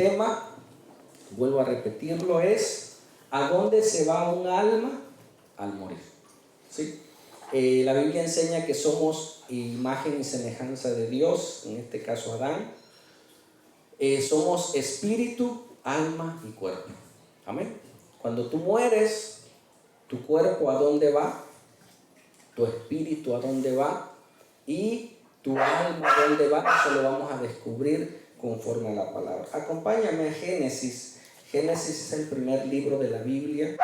tema, vuelvo a repetirlo, es ¿a dónde se va un alma al morir? ¿Sí? La Biblia enseña que somos imagen y semejanza de Dios, en este caso Adán. Somos espíritu, alma y cuerpo. Amén. Cuando tú mueres, tu cuerpo ¿a dónde va? Tu espíritu ¿a dónde va? Y tu alma ¿a dónde va? Eso lo vamos a descubrir conforme a la palabra. Acompáñame a Génesis. Génesis es el primer libro de la Biblia.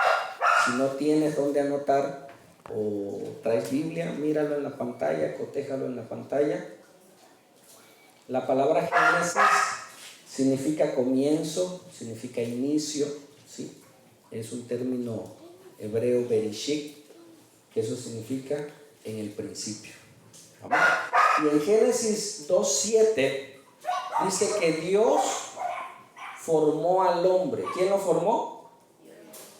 Si no tienes dónde anotar o traes Biblia, míralo en la pantalla, cotéjalo en la pantalla. La palabra Génesis significa comienzo, significa inicio, ¿sí? Es un término hebreo bereshit, que eso significa en el principio. ¿Amén? Y en Génesis 2:7 dice que Dios formó al hombre. ¿Quién lo formó?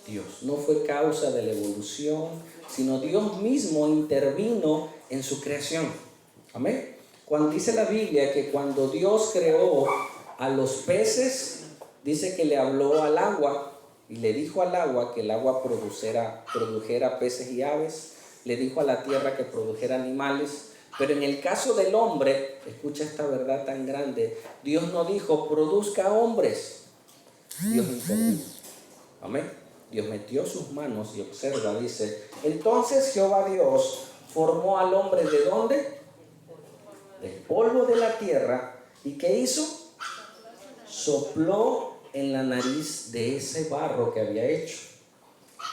Dios. No fue causa de la evolución, sino Dios mismo intervino en su creación. Amén. Cuando dice la Biblia que cuando Dios creó a los peces, dice que le habló al agua y le dijo al agua que el agua produjera peces y aves, le dijo a la tierra que produjera animales. Pero en el caso del hombre, escucha esta verdad tan grande, Dios no dijo produzca hombres, Dios intervino. Amén. Dios metió sus manos y observa, dice, entonces Jehová Dios formó al hombre ¿de dónde? Del polvo de la tierra. ¿Y qué hizo? Sopló en la nariz de ese barro que había hecho.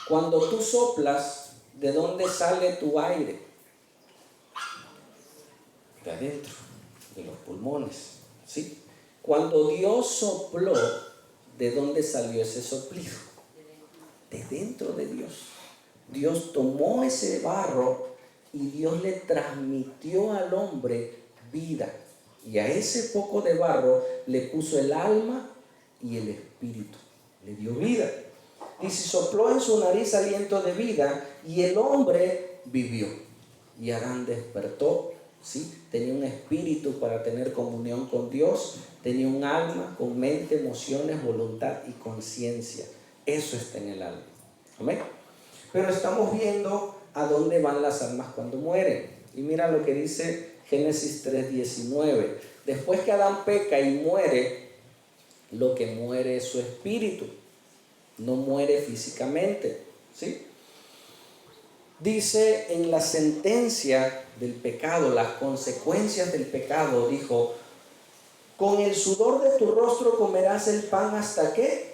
Cuando tú soplas, ¿de dónde sale tu aire? De adentro, de los pulmones, ¿sí? Cuando Dios sopló, ¿de dónde salió ese soplido? De dentro de Dios. Dios tomó ese barro y Dios le transmitió al hombre vida. Y a ese poco de barro le puso el alma y el espíritu. Le dio vida. Dice, sopló en su nariz aliento de vida y el hombre vivió. Y Adán despertó, ¿sí? Tenía un espíritu para tener comunión con Dios. Tenía un alma con mente, emociones, voluntad y conciencia. Eso está en el alma. Amén. Pero estamos viendo a dónde van las almas cuando mueren. Y mira lo que dice Génesis 3:19. Después que Adán peca y muere, lo que muere es su espíritu. No muere físicamente, ¿sí? Dice en la sentencia del pecado, las consecuencias del pecado, dijo, con el sudor de tu rostro comerás el pan ¿hasta qué?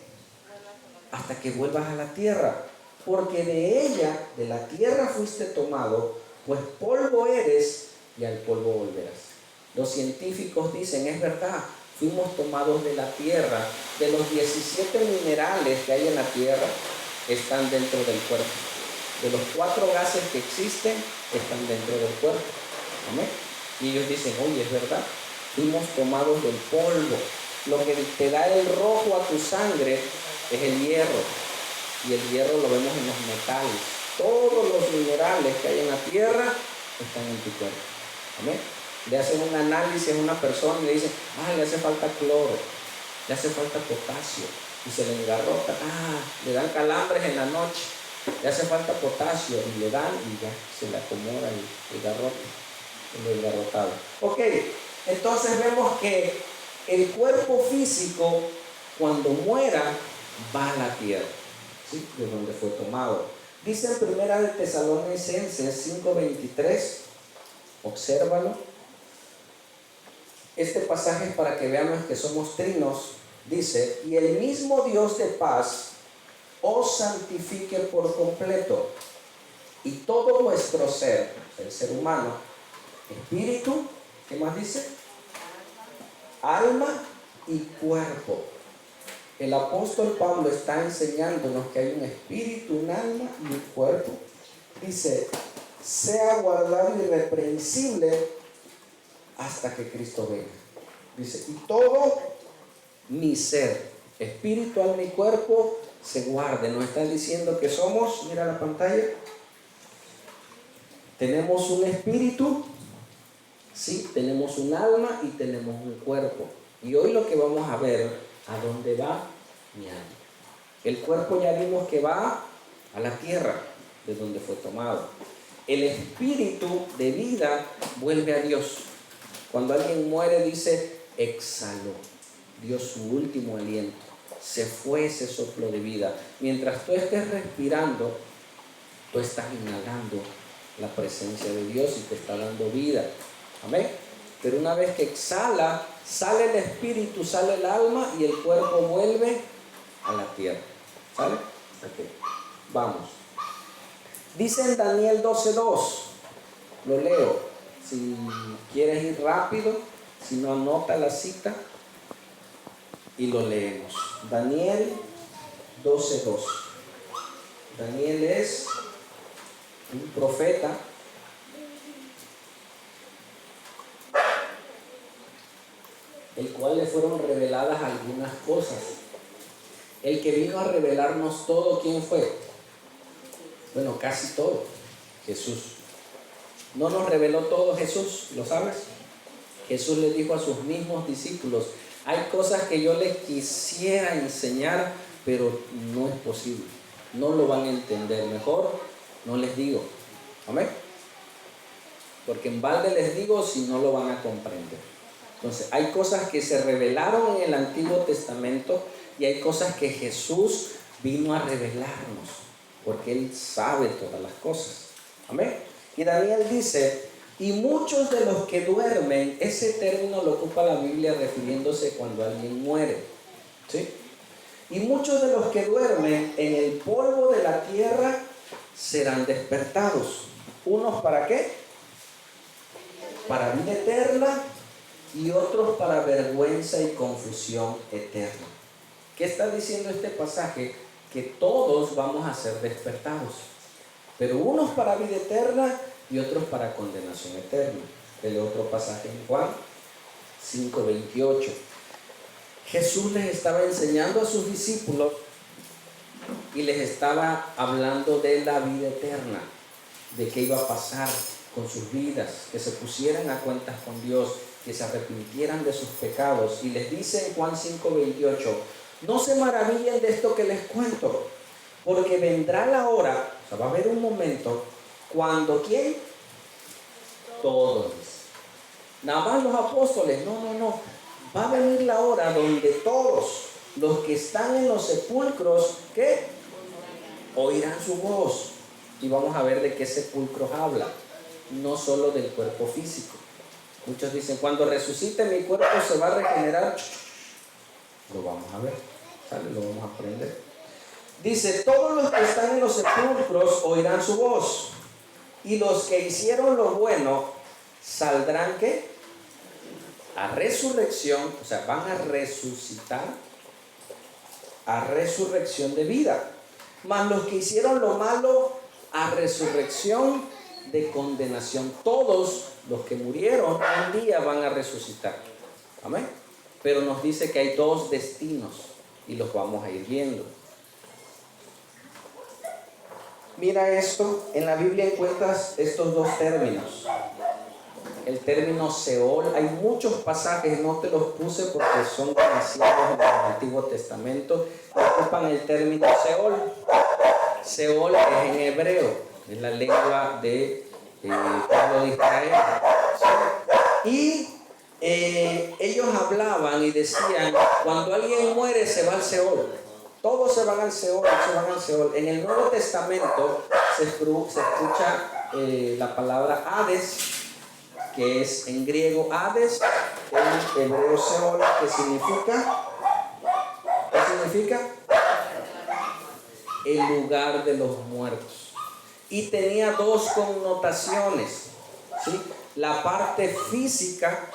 Hasta que vuelvas a la tierra, porque de ella, de la tierra fuiste tomado, pues polvo eres y al polvo volverás. Los científicos dicen, es verdad, fuimos tomados de la tierra. De los 17 minerales que hay en la tierra, están dentro del cuerpo. De los 4 gases que existen, están dentro del cuerpo. ¿Amén? Y ellos dicen, oye, es verdad, fuimos tomados del polvo. Lo que te da el rojo a tu sangre es el hierro. Y el hierro lo vemos en los metales. Todos los minerales que hay en la tierra están en tu cuerpo. ¿Amén? Le hacen un análisis a una persona y le dicen, le hace falta cloro, le hace falta potasio, y se le engarrota, le dan calambres en la noche, le hace falta potasio, y le dan y ya se le acomoda el garrote, el engarrotado. Ok, entonces vemos que el cuerpo físico, cuando muera, va a la tierra, ¿sí? De donde fue tomado. Dice en Primera de Tesalonicenses 5:23, obsérvalo. Este pasaje es para que veamos que somos trinos. Dice, y el mismo Dios de paz os santifique por completo, y todo vuestro ser, el ser humano, espíritu, ¿qué más dice? Alma y cuerpo. El apóstol Pablo está enseñándonos que hay un espíritu, un alma y un cuerpo. Dice, sea guardado irreprensible hasta que Cristo venga. Dice, y todo mi ser, espíritu, alma y cuerpo, se guarde. Nos está diciendo que somos, mira la pantalla, tenemos un espíritu, sí, tenemos un alma y tenemos un cuerpo. Y hoy lo que vamos a ver ¿A dónde va mi alma? El cuerpo ya vimos que va a la tierra, de donde fue tomado. El espíritu de vida vuelve a Dios. Cuando alguien muere, dice, exhaló, dio su último aliento, se fue ese soplo de vida. Mientras tú estés respirando, tú estás inhalando la presencia de Dios y te está dando vida. Amén. Pero una vez que exhala, sale el espíritu, sale el alma y el cuerpo vuelve a la tierra. ¿Sale? Ok. Vamos. Dice en Daniel 12:2. Lo leo. Si quieres ir rápido, si no, anota la cita y lo leemos. Daniel 12:2. Daniel es un profeta el cual le fueron reveladas algunas cosas. El que vino a revelarnos todo, ¿quién fue? Bueno, casi todo, Jesús. ¿No nos reveló todo Jesús? ¿Lo sabes? Jesús le dijo a sus mismos discípulos, hay cosas que yo les quisiera enseñar, pero no es posible. No lo van a entender. Mejor no les digo. Amén. Porque en balde les digo si no lo van a comprender. Entonces, hay cosas que se revelaron en el Antiguo Testamento y hay cosas que Jesús vino a revelarnos, porque Él sabe todas las cosas. Amén. Y Daniel dice, y muchos de los que duermen, ese término lo ocupa la Biblia refiriéndose cuando alguien muere. ¿Sí? Y muchos de los que duermen en el polvo de la tierra serán despertados. ¿Unos para qué? Para vida eterna, y otros para vergüenza y confusión eterna. ¿Qué está diciendo este pasaje? Que todos vamos a ser despertados, pero unos para vida eterna y otros para condenación eterna. El otro pasaje en Juan 5:28. Jesús les estaba enseñando a sus discípulos y les estaba hablando de la vida eterna, de qué iba a pasar con sus vidas, que se pusieran a cuentas con Dios, que se arrepintieran de sus pecados. Y les dice en Juan 5:28, no se maravillen de esto que les cuento, porque vendrá la hora, o sea, va a haber un momento, cuando ¿quién? Todos. Nada más los apóstoles, no. Va a venir la hora donde todos los que están en los sepulcros, ¿qué? Oirán su voz. Y vamos a ver de qué sepulcros habla, no solo del cuerpo físico. Muchos dicen, cuando resucite mi cuerpo se va a regenerar. Lo vamos a ver, ¿sale? Lo vamos a aprender. Dice, todos los que están en los sepulcros oirán su voz, y los que hicieron lo bueno saldrán, ¿qué? A resurrección, o sea, van a resucitar a resurrección de vida. Mas los que hicieron lo malo, a resurrección de condenación. Todos los que murieron un día van a resucitar. Amén. Pero nos dice que hay dos destinos y los vamos a ir viendo. Mira esto, en la Biblia encuentras estos dos términos. El término Seol, hay muchos pasajes, no te los puse porque son demasiados en el Antiguo Testamento, ocupan el término Seol. Seol es en hebreo, es la lengua de pueblo de Israel. Y ellos hablaban y decían, cuando alguien muere se va al Seol. Todos se van al Seol, En el Nuevo Testamento se escucha la palabra Hades, que es en griego Hades, en hebreo Seol, que significa, ¿qué significa? El lugar de los muertos. Y tenía dos connotaciones, ¿sí? La parte física,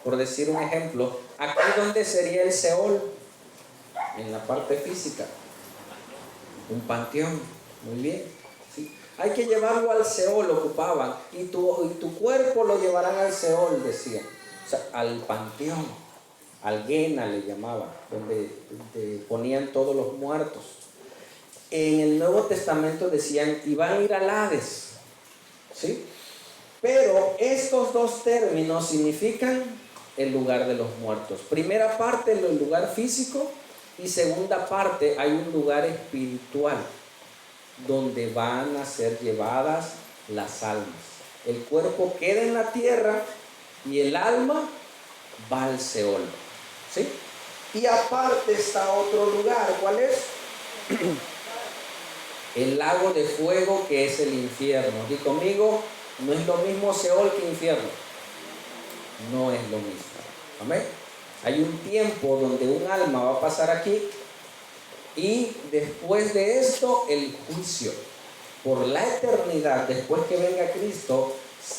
por decir un ejemplo, aquí donde sería el Seol, en la parte física, un panteón, muy bien, ¿sí? Hay que llevarlo al Seol, lo ocupaban, y tu cuerpo lo llevarán al Seol, decían, o sea, al panteón, al Guena le llamaban, donde ponían todos los muertos. En el Nuevo Testamento decían, iban a ir al Hades, ¿sí? Pero estos dos términos significan el lugar de los muertos. Primera parte, el lugar físico, y segunda parte, hay un lugar espiritual donde van a ser llevadas las almas. El cuerpo queda en la tierra y el alma va al Seol, ¿sí? Y aparte está otro lugar, ¿cuál es? El lago de fuego, que es el infierno. Di conmigo, no es lo mismo Seol que infierno. No es lo mismo. Amén. Hay un tiempo donde un alma va a pasar aquí y después de esto el juicio. Por la eternidad, después que venga Cristo,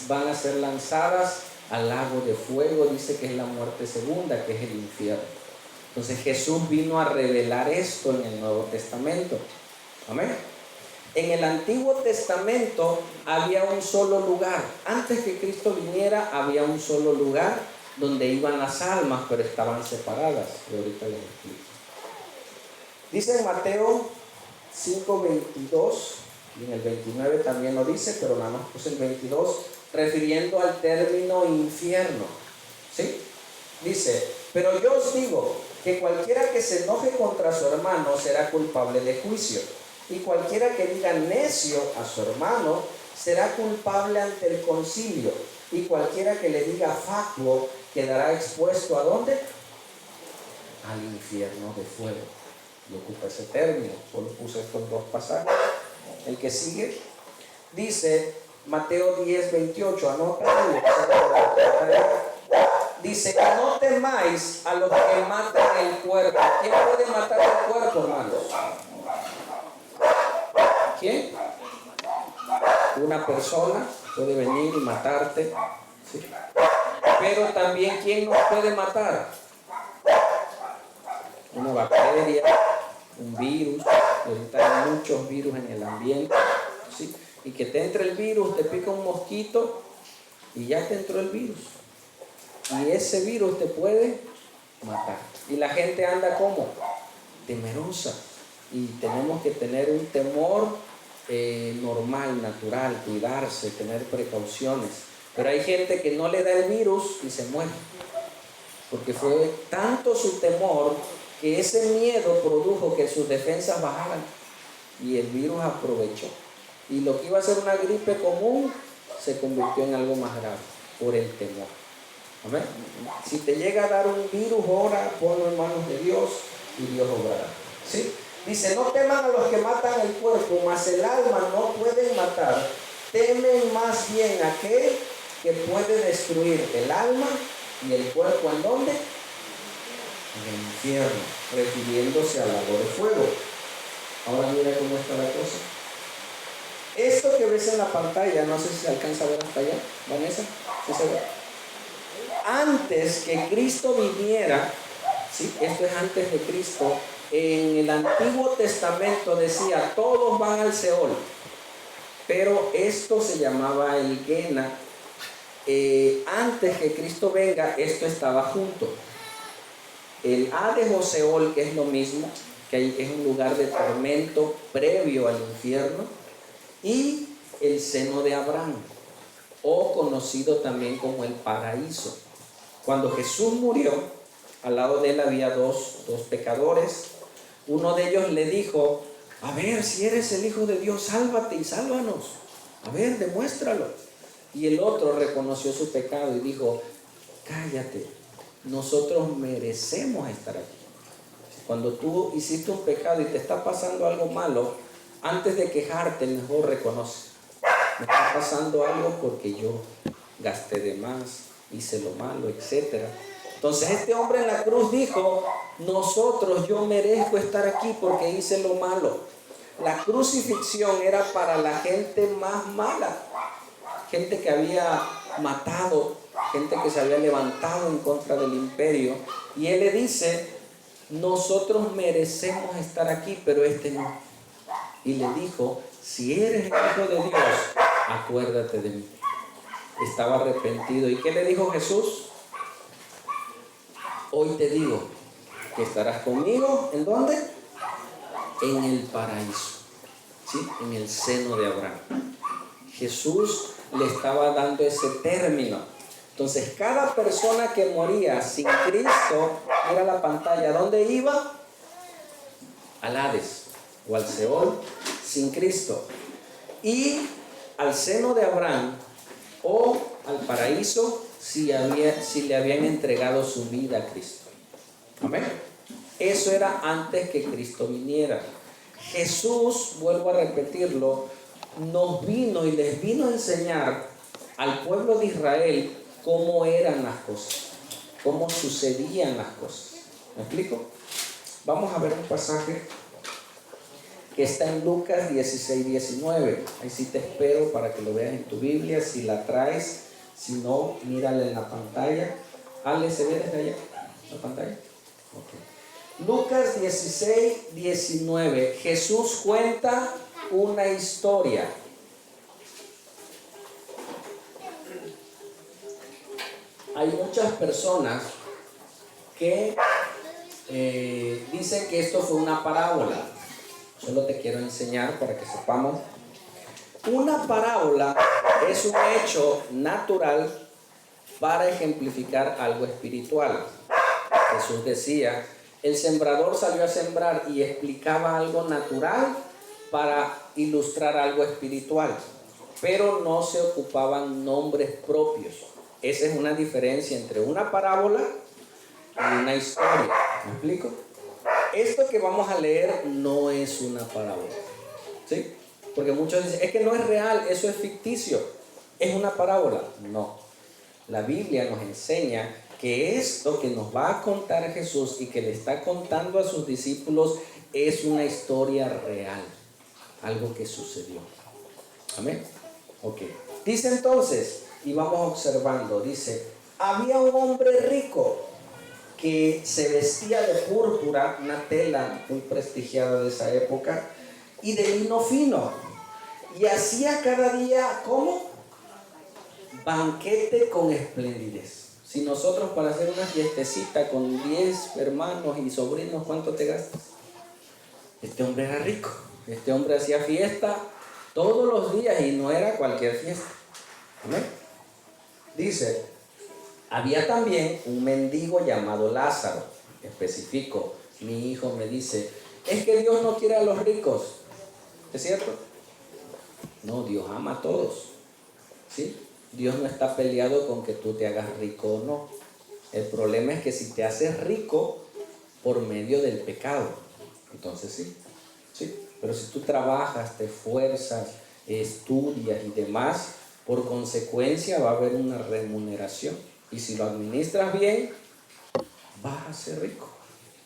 van a ser lanzadas al lago de fuego. Dice que es la muerte segunda, que es el infierno. Entonces Jesús vino a revelar esto en el Nuevo Testamento. Amén. En el Antiguo Testamento había un solo lugar. Antes que Cristo viniera había un solo lugar donde iban las almas, pero estaban separadas. Y ahorita les explico. Dice en Mateo 5:22, y en el 29 también lo dice, pero nada más puse el 22, refiriendo al término infierno. ¿Sí? Dice, pero yo os digo que cualquiera que se enoje contra su hermano será culpable de juicio. Y cualquiera que diga necio a su hermano será culpable ante el concilio. Y cualquiera que le diga fatuo quedará expuesto ¿a dónde? Al infierno de fuego. Y ocupa ese término. Solo puse estos dos pasajes. El que sigue dice Mateo 10:28. Anótalo. Dice, no temáis a los que matan el cuerpo. ¿Quién puede matar el cuerpo, hermanos? ¿Quién? Una persona puede venir y matarte, ¿sí? Pero también, ¿quién nos puede matar? Una bacteria, un virus. Ahorita hay muchos virus en el ambiente, ¿sí? Y que te entre el virus, te pica un mosquito y ya te entró el virus. Y ese virus te puede matar. Y la gente anda como temerosa. Y tenemos que tener un temor normal, natural, cuidarse, tener precauciones. Pero hay gente que no le da el virus y se muere. Porque fue tanto su temor que ese miedo produjo que sus defensas bajaran. Y el virus aprovechó. Y lo que iba a ser una gripe común se convirtió en algo más grave por el temor. Amén. Si te llega a dar un virus, ora, ponlo en manos de Dios y Dios obrará. ¿Sí? Dice, no teman a los que matan el cuerpo, mas el alma no pueden matar. Temen más bien a aquel que puede destruir el alma y el cuerpo. ¿En dónde? En el infierno, refiriéndose al lago de fuego. Ahora mira cómo está la cosa. Esto que ves en la pantalla, no sé si se alcanza a ver hasta allá, Vanessa, ¿sí se ve? Antes que Cristo viniera, ¿sí? Esto es antes de Cristo. En el Antiguo Testamento decía, todos van al Seol, pero esto se llamaba el Gena. Antes que Cristo venga, esto estaba junto. El Hades o Seol, que es lo mismo, que es un lugar de tormento previo al infierno, y el seno de Abraham, o conocido también como el paraíso. Cuando Jesús murió, al lado de él había dos pecadores. Uno de ellos le dijo, a ver, si eres el Hijo de Dios, sálvate y sálvanos. A ver, demuéstralo. Y el otro reconoció su pecado y dijo, cállate, nosotros merecemos estar aquí. Cuando tú hiciste un pecado y te está pasando algo malo, antes de quejarte, mejor reconoce. Me está pasando algo porque yo gasté de más, hice lo malo, etc. Entonces este hombre en la cruz dijo, yo merezco estar aquí porque hice lo malo. La crucifixión era para la gente más mala, gente que había matado, gente que se había levantado en contra del imperio. Y él le dice, nosotros merecemos estar aquí, pero este no. Y le dijo, si eres el Hijo de Dios, acuérdate de mí. Estaba arrepentido. ¿Y qué le dijo Jesús? Hoy te digo que estarás conmigo, ¿en dónde? En el paraíso, ¿sí? En el seno de Abraham. Jesús le estaba dando ese término. Entonces, cada persona que moría sin Cristo, mira la pantalla, ¿dónde iba? Al Hades o al Seol sin Cristo. Y al seno de Abraham o al paraíso si le habían entregado su vida a Cristo. Amén. Eso era antes que Cristo viniera. Jesús, vuelvo a repetirlo, nos vino y les vino a enseñar al pueblo de Israel cómo eran las cosas, cómo sucedían las cosas. ¿Me explico? Vamos a ver un pasaje que está en Lucas 16, 19. Ahí sí te espero para que lo veas en tu Biblia, si la traes. Si no, mírala en la pantalla. Ale, ¿se ve desde allá la pantalla? Okay. Lucas 16, 19. Jesús cuenta una historia. Hay muchas personas que dicen que esto fue una parábola. Solo te quiero enseñar para que sepamos. Una parábola es un hecho natural para ejemplificar algo espiritual. Jesús decía, el sembrador salió a sembrar y explicaba algo natural para ilustrar algo espiritual, pero no se ocupaban nombres propios. Esa es una diferencia entre una parábola y una historia. ¿Me explico? Esto que vamos a leer no es una parábola, ¿sí? Porque muchos dicen, es que no es real, eso es ficticio, es una parábola. No, la Biblia nos enseña que esto que nos va a contar Jesús y que le está contando a sus discípulos es una historia real, algo que sucedió. Amén. Ok. Dice entonces, y vamos observando, dice, había un hombre rico que se vestía de púrpura, una tela muy prestigiada de esa época, y de lino fino, y hacía cada día, ¿cómo? Banquete con esplendidez. Si nosotros para hacer una fiestecita con 10 hermanos y sobrinos, ¿cuánto te gastas? Este hombre era rico, este hombre hacía fiesta todos los días y no era cualquier fiesta. ¿Amén? Dice, había también un mendigo llamado Lázaro. Especifico, mi hijo me dice, es que Dios no quiere a los ricos. ¿Es cierto? No, Dios ama a todos. ¿Sí? Dios no está peleado con que tú te hagas rico o no. El problema es que si te haces rico por medio del pecado, entonces sí. ¿Sí? Pero si tú trabajas, te esfuerzas, estudias y demás, por consecuencia va a haber una remuneración. Y si lo administras bien, vas a ser rico.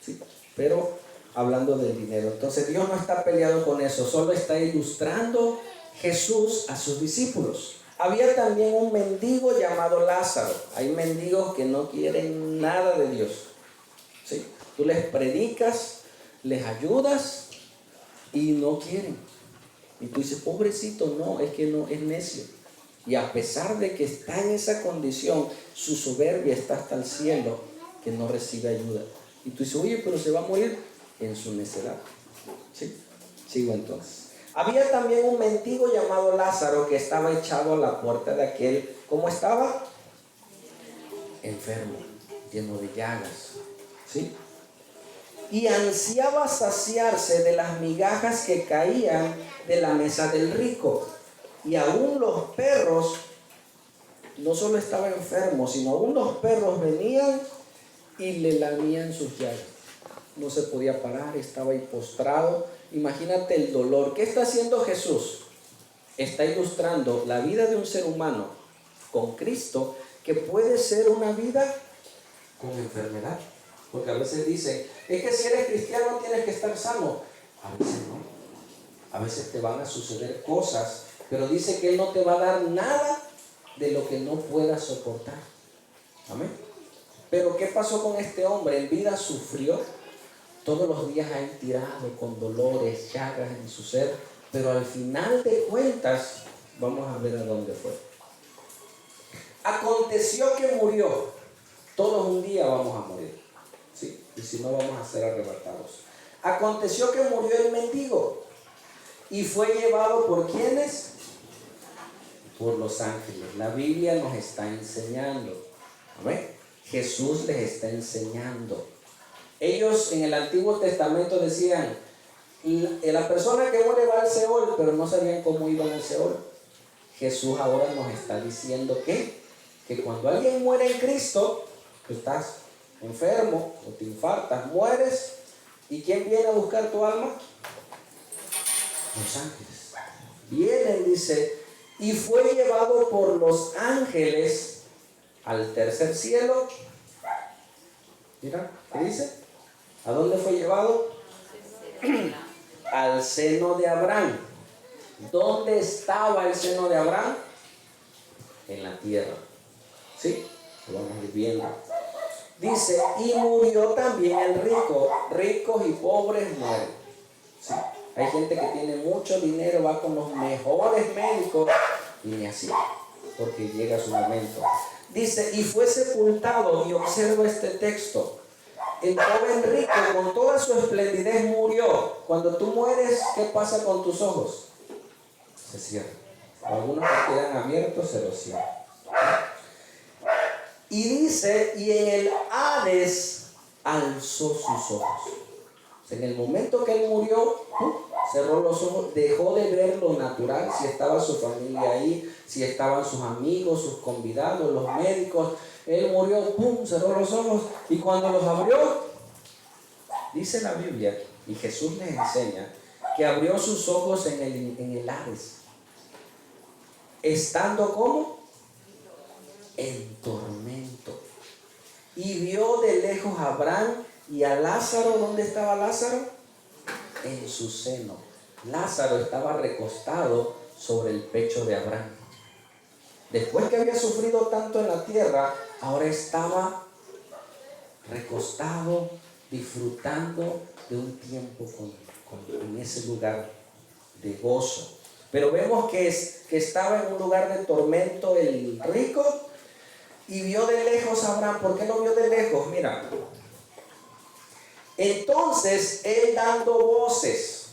¿Sí? Pero hablando del dinero. Entonces Dios no está peleado con eso, solo está ilustrando Jesús a sus discípulos. Había también un mendigo llamado Lázaro. Hay mendigos que no quieren nada de Dios. ¿Sí? Tú les predicas, les ayudas y no quieren. Y tú dices, pobrecito, no, es que no, es necio. Y a pesar de que está en esa condición, su soberbia está hasta el cielo, que no recibe ayuda. Y tú dices, oye, pero se va a morir en su necedad. ¿Sí? Sigo entonces. Había también un mendigo llamado Lázaro que estaba echado a la puerta de aquel, ¿cómo estaba? Enfermo, lleno de llagas. ¿Sí? Y ansiaba saciarse de las migajas que caían de la mesa del rico. Y aún los perros, no solo estaba enfermo, sino aún los perros venían y le lamían sus llagas. No se podía parar, estaba ahí postrado. Imagínate el dolor. ¿Qué está haciendo Jesús? Está ilustrando la vida de un ser humano con Cristo, que puede ser una vida con enfermedad. Porque a veces dicen, es que si eres cristiano tienes que estar sano. A veces no. A veces te van a suceder cosas, pero dice que Él no te va a dar nada de lo que no puedas soportar. Amén. Pero ¿qué pasó con este hombre? En vida sufrió. Todos los días ahí tirado con dolores, llagas en su ser. Pero al final de cuentas, vamos a ver a dónde fue. Aconteció que murió. Todos un día vamos a morir. ¿Sí? Y si no, vamos a ser arrebatados. Aconteció que murió el mendigo. Y fue llevado por ¿quiénes? por los ángeles. La Biblia nos está enseñando. Amén. Jesús les está enseñando. Ellos en el Antiguo Testamento decían, la persona que muere va al Seol, pero no sabían cómo iban al Seol. Jesús ahora nos está diciendo que cuando alguien muere en Cristo, tú estás enfermo o te infartas, mueres, ¿y quién viene a buscar tu alma? Los ángeles. Vienen, dice, y fue llevado por los ángeles al tercer cielo. Mira, ¿qué dice? ¿A dónde fue llevado? Al seno de Abraham. ¿Dónde estaba el seno de Abraham? En la tierra. ¿Sí? Lo vamos a ir viendo. Dice, y murió también el rico. Ricos y pobres mueren. ¿Sí? Hay gente que tiene mucho dinero, va con los mejores médicos y ni así, porque llega su momento. Dice, y fue sepultado, y observa este texto. El joven rico con toda su esplendidez murió. Cuando tú mueres, ¿qué pasa con tus ojos? Se cierran. Algunos que quedan abiertos se los cierran. Y dice, y en el Hades alzó sus ojos. En el momento que él murió, cerró los ojos, dejó de ver lo natural, si estaba su familia ahí, si estaban sus amigos, sus convidados, los médicos. Él murió, cerró los ojos, y cuando los abrió, dice la Biblia, y Jesús les enseña, que abrió sus ojos en el Hades, estando como en tormento, y vio de lejos a Abraham y a Lázaro. ¿Dónde estaba Lázaro? En su seno. Lázaro estaba recostado sobre el pecho de Abraham. Después que había sufrido tanto en la tierra, ahora estaba recostado, disfrutando de un tiempo en ese lugar de gozo. Pero vemos que estaba en un lugar de tormento el rico, y vio de lejos a Abraham. ¿Por qué lo vio de lejos? Mira. Entonces él, dando voces,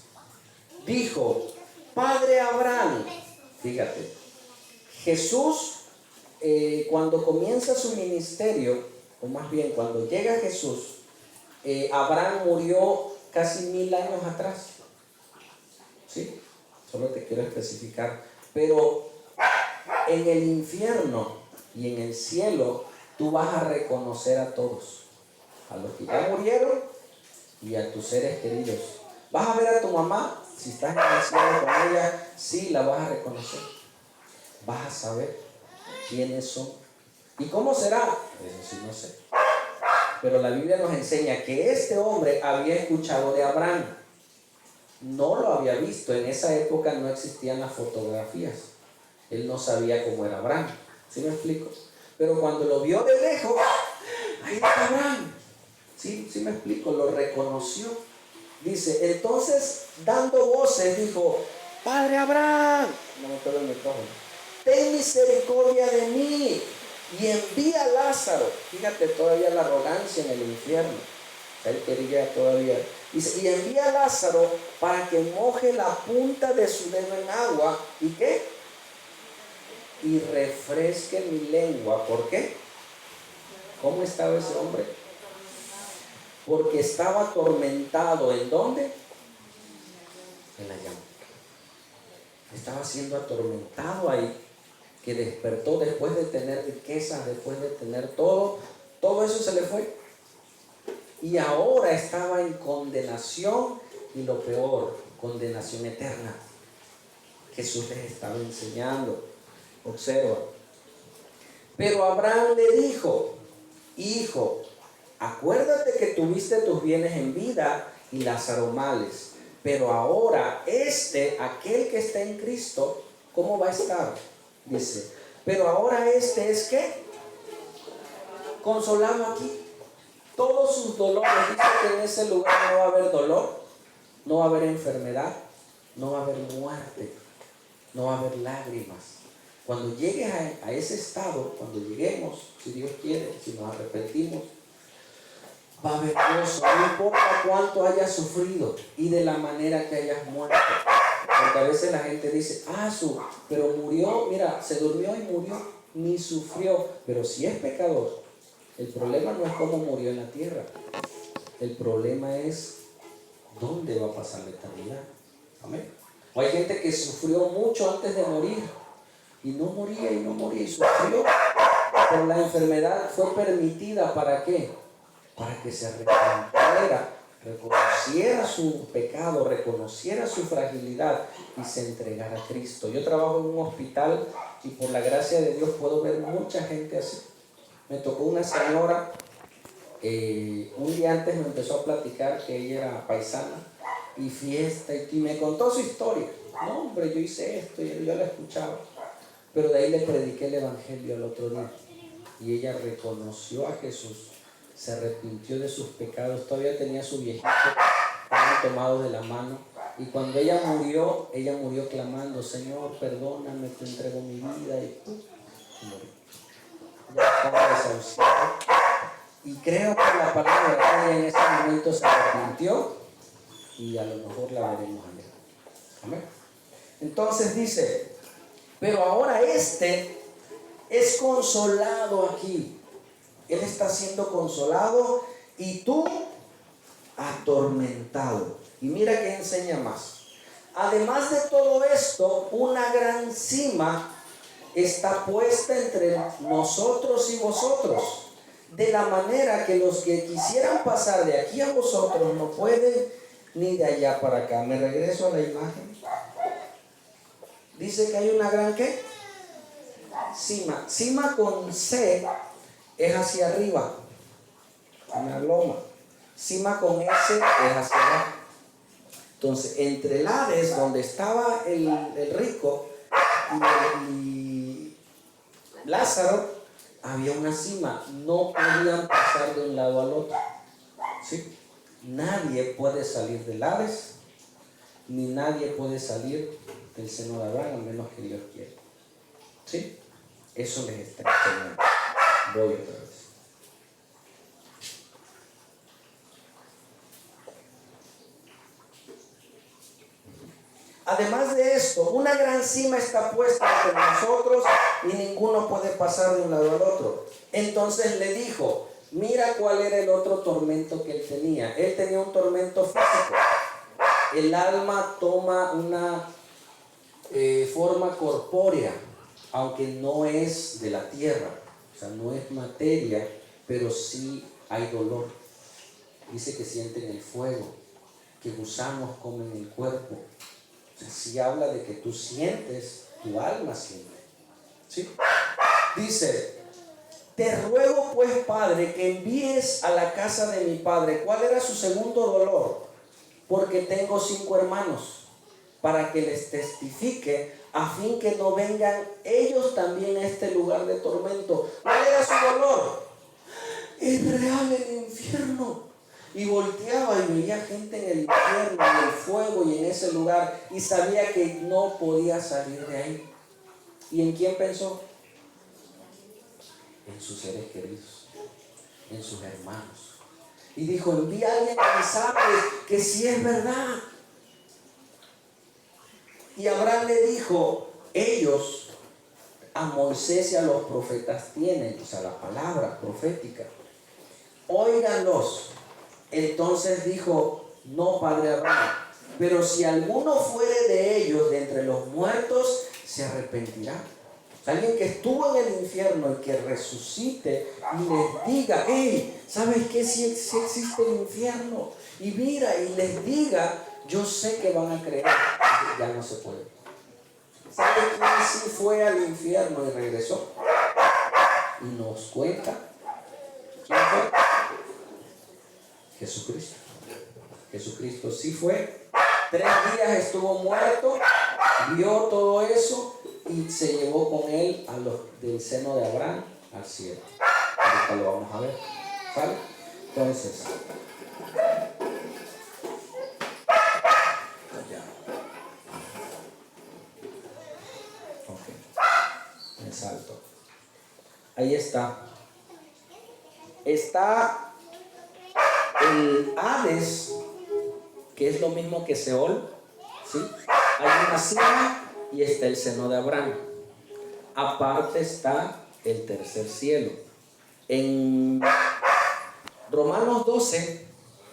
dijo, Padre Abraham. Fíjate, Jesús cuando comienza su ministerio, o más bien cuando llega Jesús, Abraham murió casi 1000 años atrás. ¿Sí? Solo te quiero especificar. Pero en el infierno y en el cielo tú vas a reconocer a todos, a los que ya murieron y a tus seres queridos. Vas a ver a tu mamá, si estás en el cielo con ella, sí la vas a reconocer. Vas a saber quiénes son. ¿Y cómo será? Eso sí no sé. Pero la Biblia nos enseña que este hombre había escuchado de Abraham. No lo había visto. En esa época no existían las fotografías. Él no sabía cómo era Abraham. ¿Sí me explico? Pero cuando lo vio de lejos, ahí está Abraham. ¿Sí me explico? Lo reconoció. Dice, entonces, dando voces, dijo, Padre Abraham, no me pego el micrófono, ten misericordia de mí y envía a Lázaro. Fíjate todavía la arrogancia en el infierno. Él quería todavía. Dice, y envía a Lázaro para que moje la punta de su dedo en agua. ¿Y qué? Y refresque mi lengua. ¿Por qué? ¿Cómo estaba ese hombre? Porque estaba atormentado. ¿En dónde? En la llama. Estaba siendo atormentado ahí, que despertó después de tener riquezas, después de tener todo eso se le fue. Y ahora estaba en condenación, y lo peor, condenación eterna. Jesús les estaba enseñando. Observa. Pero Abraham le dijo, hijo, acuérdate que tuviste tus bienes en vida y Lázaro males. Pero ahora aquel que está en Cristo, ¿cómo va a estar? Dice, pero ahora es ¿qué? Consolado aquí. Todos sus dolores, dice que en ese lugar no va a haber dolor, no va a haber enfermedad, no va a haber muerte, no va a haber lágrimas. Cuando llegues a ese estado, cuando lleguemos, si Dios quiere, si nos arrepentimos, va a haber gozo, no importa cuánto hayas sufrido y de la manera que hayas muerto. Porque a veces la gente dice, pero murió, mira, se durmió y murió, ni sufrió. Pero si es pecador, el problema no es cómo murió en la tierra. El problema es dónde va a pasar la eternidad. Amén. O hay gente que sufrió mucho antes de morir y no moría y sufrió. Pero la enfermedad fue permitida, ¿para qué? Para que se arrepintiera, reconociera su pecado, reconociera su fragilidad y se entregara a Cristo. Yo trabajo en un hospital y por la gracia de Dios puedo ver mucha gente así. Me tocó una señora, un día antes me empezó a platicar que ella era paisana y fiesta y me contó su historia. No, hombre, yo hice esto y yo la escuchaba. Pero de ahí le prediqué el evangelio al otro día y ella reconoció a Jesús, se arrepintió de sus pecados. Todavía tenía a su viejito, estaban tomados de la mano, y cuando ella murió clamando: Señor, perdóname, te entrego mi vida, y murió. Ya estaba desahuciada, y creo que la palabra de ella en ese momento se arrepintió, y a lo mejor la veremos allá. Amén. Entonces dice: pero ahora es consolado aquí. Él está siendo consolado y tú atormentado. Y mira que enseña más. Además de todo esto, una gran cima está puesta entre nosotros y vosotros, de la manera que los que quisieran pasar de aquí a vosotros no pueden, ni de allá para acá. Me regreso a la imagen. Dice que hay una gran ¿qué? Cima. Cima con C es hacia arriba, una loma. Cima con S es hacia abajo. Entonces, entre el Hades, donde estaba el rico, y Lázaro, había una cima. No podían pasar de un lado al otro. ¿Sí? Nadie puede salir del Hades, ni nadie puede salir del seno de Abraham, a menos que Dios quiera. ¿Sí? Eso les está enseñando. Voy otra vez. Además de esto, una gran cima está puesta entre nosotros y ninguno puede pasar de un lado al otro. Entonces le dijo: mira cuál era el otro tormento que él tenía. Él tenía un tormento físico. El alma toma una forma corpórea, aunque no es de la tierra, o sea, no es materia, pero sí hay dolor. Dice que sienten el fuego, que gusanos comen el cuerpo. O sea, sí habla de que tú sientes, tu alma siente. ¿Sí? Dice: te ruego pues, Padre, que envíes a la casa de mi padre. ¿Cuál era su segundo dolor? Porque tengo 5 hermanos, para que les testifique, a fin que no vengan ellos también a este lugar de tormento. ¿Cuál era su dolor? Es real el infierno. Y volteaba y veía gente en el infierno, en el fuego y en ese lugar, y sabía que no podía salir de ahí. ¿Y en quién pensó? En sus seres queridos, en sus hermanos. Y dijo: envía a alguien a avisarles que sí es verdad. Y Abraham le dijo: ellos a Moisés y a los profetas tienen, o sea, la palabra profética, óiganlos. Entonces dijo: no, padre Abraham, pero si alguno fuere de ellos de entre los muertos, se arrepentirá. O sea, alguien que estuvo en el infierno y que resucite y les diga: hey, ¿sabes qué? Si existe el infierno. Y mira, y les diga: yo sé que van a creer. Ya no se puede. ¿Sabe quién sí fue al infierno y regresó? Y nos cuenta. ¿Quién fue? Jesucristo. Jesucristo sí fue. 3 días estuvo muerto, vio todo eso y se llevó con él a los del seno de Abraham al cielo. Ahorita lo vamos a ver. ¿Sale? Entonces, me salto. Ahí está. Está el Hades, que es lo mismo que Seol, ¿sí? Hay una cima y está el seno de Abraham. Aparte está el tercer cielo. En Romanos 12,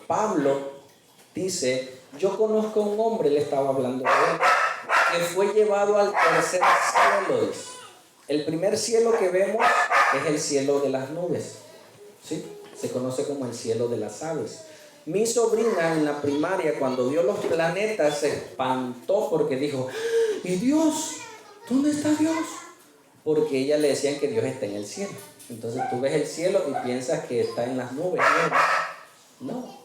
Pablo dice, yo conozco a un hombre, le estaba hablando de él, que fue llevado al tercer cielo. Dice. El primer cielo que vemos es el cielo de las nubes, ¿sí? Se conoce como el cielo de las aves. Mi sobrina en la primaria, cuando vio los planetas, se espantó porque dijo, ¿y Dios? ¿Dónde está Dios? Porque ella le decían que Dios está en el cielo. Entonces tú ves el cielo y piensas que está en las nubes. No.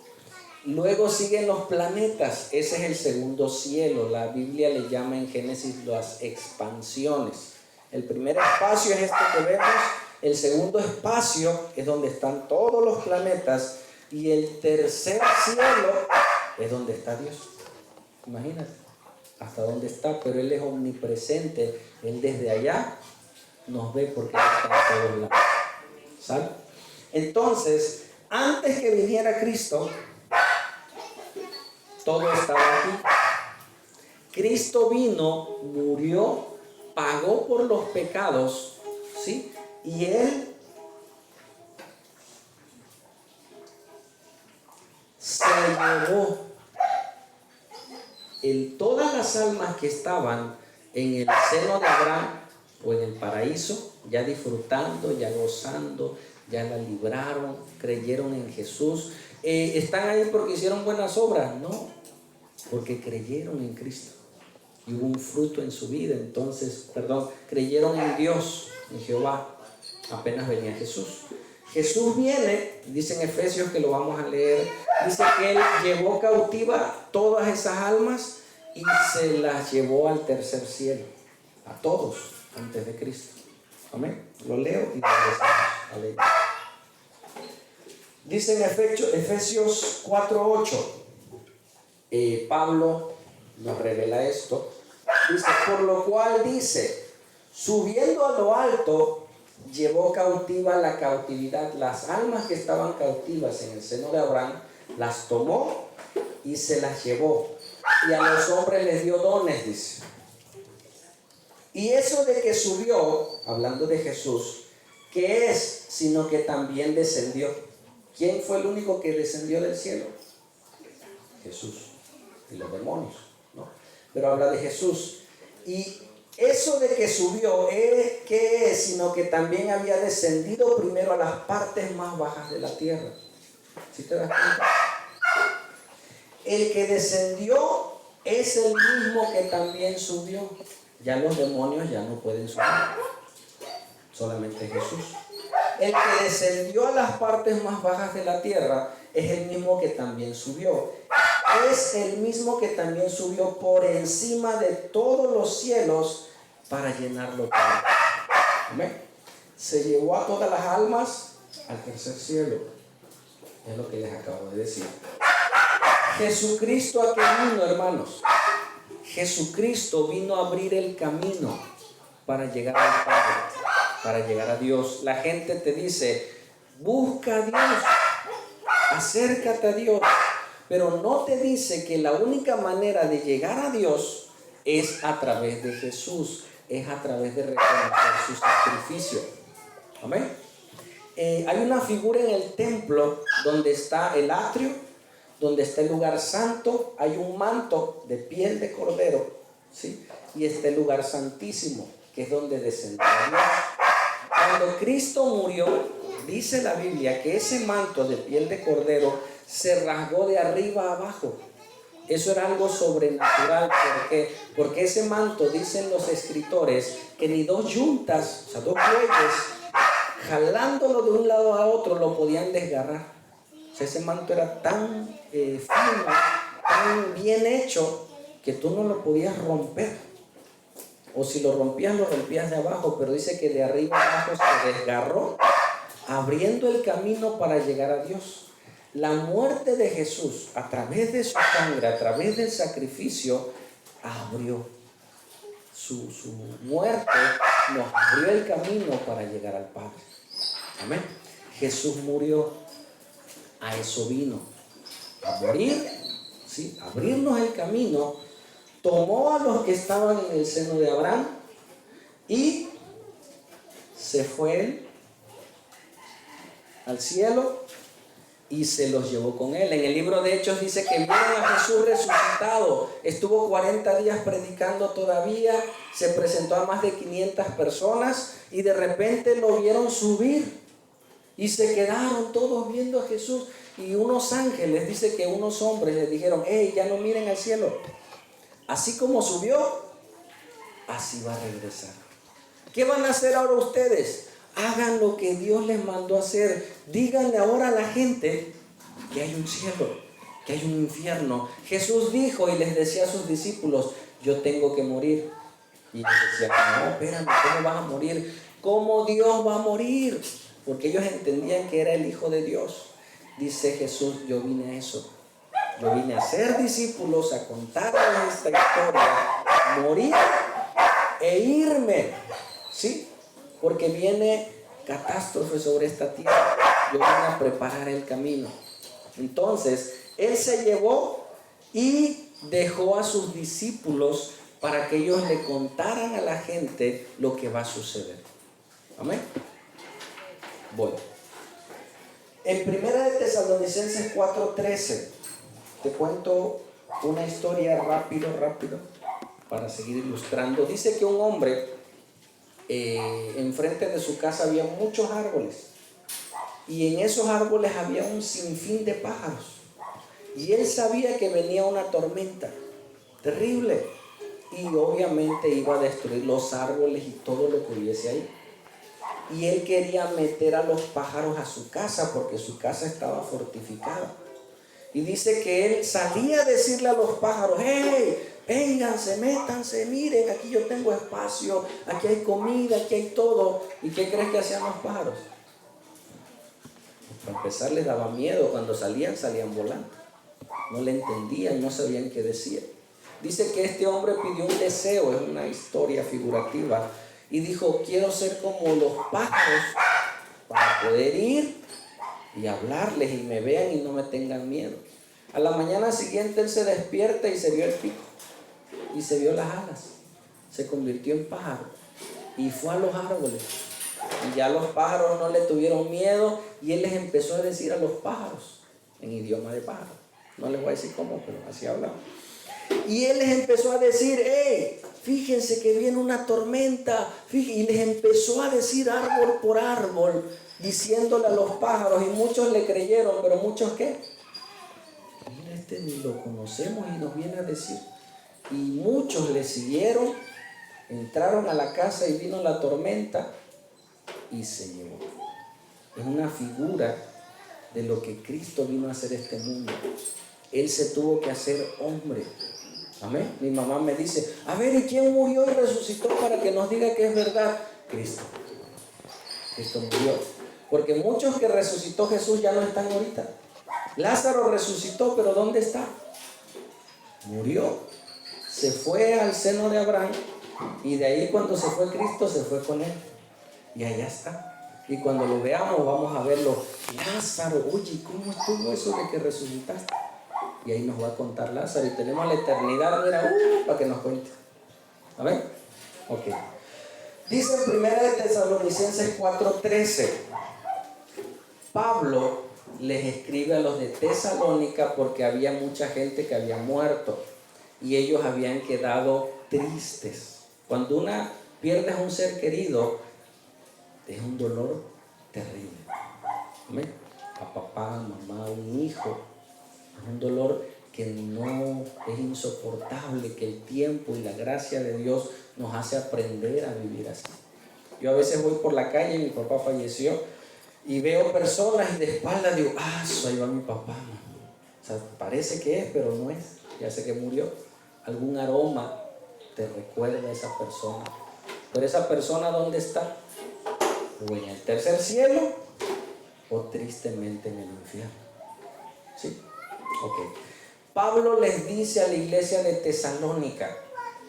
Luego siguen los planetas. Ese es el segundo cielo. La Biblia le llama en Génesis las expansiones. El primer espacio es este que vemos. El segundo espacio es donde están todos los planetas. Y el tercer cielo es donde está Dios. Imagínate hasta dónde está. Pero Él es omnipresente. Él desde allá nos ve porque Él está en todos lados. ¿Sabe? Entonces, antes que viniera Cristo, todo estaba aquí. Cristo vino, murió, pagó por los pecados, ¿sí? Y Él se llevó todas las almas que estaban en el seno de Abraham o en el paraíso, ya disfrutando, ya gozando, ya la libraron, creyeron en Jesús. ¿Están ahí porque hicieron buenas obras? No, porque creyeron en Cristo y hubo un fruto en su vida. Entonces, creyeron en Dios, en Jehová, apenas venía Jesús. Jesús viene, dice en Efesios, que lo vamos a leer, dice que Él llevó cautiva todas esas almas y se las llevó al tercer cielo, a todos, antes de Cristo. Amén. Lo leo y regresamos a leer. Dice en Efesios 4:8, Pablo nos revela esto. Dice, por lo cual dice, subiendo a lo alto, llevó cautiva la cautividad. Las almas que estaban cautivas en el seno de Abraham, las tomó y se las llevó. Y a los hombres les dio dones, dice. Y eso de que subió, hablando de Jesús, ¿qué es? Sino que también descendió. ¿Quién fue el único que descendió del cielo? Jesús. Y los demonios, ¿no? Pero habla de Jesús. Y eso de que subió, ¿qué es? Sino que también había descendido primero a las partes más bajas de la tierra. ¿Sí te das cuenta? El que descendió es el mismo que también subió. Ya los demonios ya no pueden subir. Solamente Jesús. El que descendió a las partes más bajas de la tierra es el mismo que también subió. Es el mismo que también subió por encima de todos los cielos para llenarlo todo. Amén. Se llevó a todas las almas al tercer cielo. Es lo que les acabo de decir. Jesucristo, ¿a qué vino, hermanos? Jesucristo vino a abrir el camino para llegar al Padre, para llegar a Dios. La gente te dice, busca a Dios, acércate a Dios, pero no te dice que la única manera de llegar a Dios es a través de Jesús, es a través de reconocer su sacrificio. Amén. Hay una figura en el templo donde está el atrio, donde está el lugar santo, hay un manto de piel de cordero, ¿sí? Y está el lugar santísimo, que es donde descendió Dios. Cuando Cristo murió, dice la Biblia que ese manto de piel de cordero se rasgó de arriba a abajo. Eso era algo sobrenatural. ¿Por qué? Porque ese manto, dicen los escritores, que ni dos yuntas, o sea, dos bueyes, jalándolo de un lado a otro, lo podían desgarrar. O sea, ese manto era tan fino, tan bien hecho, que tú no lo podías romper. O si lo rompías de abajo, pero dice que de arriba a abajo se desgarró, abriendo el camino para llegar a Dios. La muerte de Jesús, a través de su sangre, a través del sacrificio, abrió. Su muerte nos abrió el camino para llegar al Padre. Amén. Jesús murió. A eso vino, a morir, ¿sí? Abrirnos el camino tomó a los que estaban en el seno de Abraham y se fue al cielo y se los llevó con él. En el libro de Hechos dice que vieron a Jesús resucitado. Estuvo 40 días predicando todavía. Se presentó a más de 500 personas y de repente lo vieron subir. Y se quedaron todos viendo a Jesús. Y unos ángeles, dice que unos hombres les dijeron: hey, ya no miren al cielo. Así como subió, así va a regresar. ¿Qué van a hacer ahora ustedes? Hagan lo que Dios les mandó hacer. Díganle ahora a la gente que hay un cielo, que hay un infierno. Jesús dijo y les decía a sus discípulos: yo tengo que morir. Y ellos decían: no, espérame, ¿cómo vas a morir? ¿Cómo Dios va a morir? Porque ellos entendían que era el Hijo de Dios. Dice Jesús: yo vine a eso. Yo vine a ser discípulos, a contarles esta historia, morir e irme. ¿Sí? Porque viene catástrofe sobre esta tierra. Yo vine a preparar el camino. Entonces, Él se llevó y dejó a sus discípulos para que ellos le contaran a la gente lo que va a suceder. Amén. Bueno. En 1 Tesalonicenses 4:13, te cuento una historia rápido, para seguir ilustrando. Dice que un hombre, enfrente de su casa había muchos árboles. Y en esos árboles había un sinfín de pájaros. Y él sabía que venía una tormenta terrible. Y obviamente iba a destruir los árboles y todo lo que hubiese ahí. Y él quería meter a los pájaros a su casa porque su casa estaba fortificada. Y dice que él salía a decirle a los pájaros: hey, vénganse, métanse, miren, aquí yo tengo espacio, aquí hay comida, aquí hay todo. ¿Y qué crees que hacían los pájaros? Para empezar, les daba miedo. Cuando salían volando. No le entendían, no sabían qué decir. Dice que este hombre pidió un deseo, es una historia figurativa, y dijo: quiero ser como los pájaros para poder ir y hablarles y me vean y no me tengan miedo. A la mañana siguiente él se despierta y se vio el pico y se vio las alas. Se convirtió en pájaro y fue a los árboles. Y ya los pájaros no le tuvieron miedo y él les empezó a decir a los pájaros en idioma de pájaro. No les voy a decir cómo, pero así hablaba. Y él les empezó a decir: hey, fíjense que viene una tormenta. Y les empezó a decir árbol por árbol, diciéndole a los pájaros. Y muchos le creyeron, pero muchos ¿qué? Mira, este ni lo conocemos y nos viene a decir. Y muchos le siguieron, entraron a la casa y vino la tormenta y se llevó. Es una figura de lo que Cristo vino a hacer este mundo. Él se tuvo que hacer hombre. Amén. Mi mamá me dice: a ver, ¿y quién murió y resucitó para que nos diga que es verdad? Cristo. Cristo murió. Porque muchos que resucitó Jesús ya no están ahorita. Lázaro resucitó, pero ¿dónde está? Murió. Se fue al seno de Abraham y de ahí cuando se fue Cristo se fue con él. Y allá está. Y cuando lo veamos vamos a verlo. Lázaro, oye, ¿cómo estuvo eso de que resucitaste? Y ahí nos va a contar Lázaro. Y tenemos la eternidad, mira, para que nos cuente. ¿Amén? Ok. Dice en 1 Tesalonicenses 4:13. Pablo les escribe a los de Tesalónica porque había mucha gente que había muerto. Y ellos habían quedado tristes. Cuando pierdes a un ser querido, es un dolor terrible. ¿Amén? A papá, mamá, un hijo. Es un dolor que no es insoportable, que el tiempo y la gracia de Dios nos hace aprender a vivir así. Yo a veces voy por la calle, mi papá falleció, y veo personas y de espalda digo: ahí va mi papá. O sea, parece que es, pero no es. Ya sé que murió. Algún aroma te recuerda a esa persona. Pero esa persona, ¿dónde está? O en el tercer cielo, o tristemente en el infierno. ¿Sí? Ok. Pablo les dice a la iglesia de Tesalónica: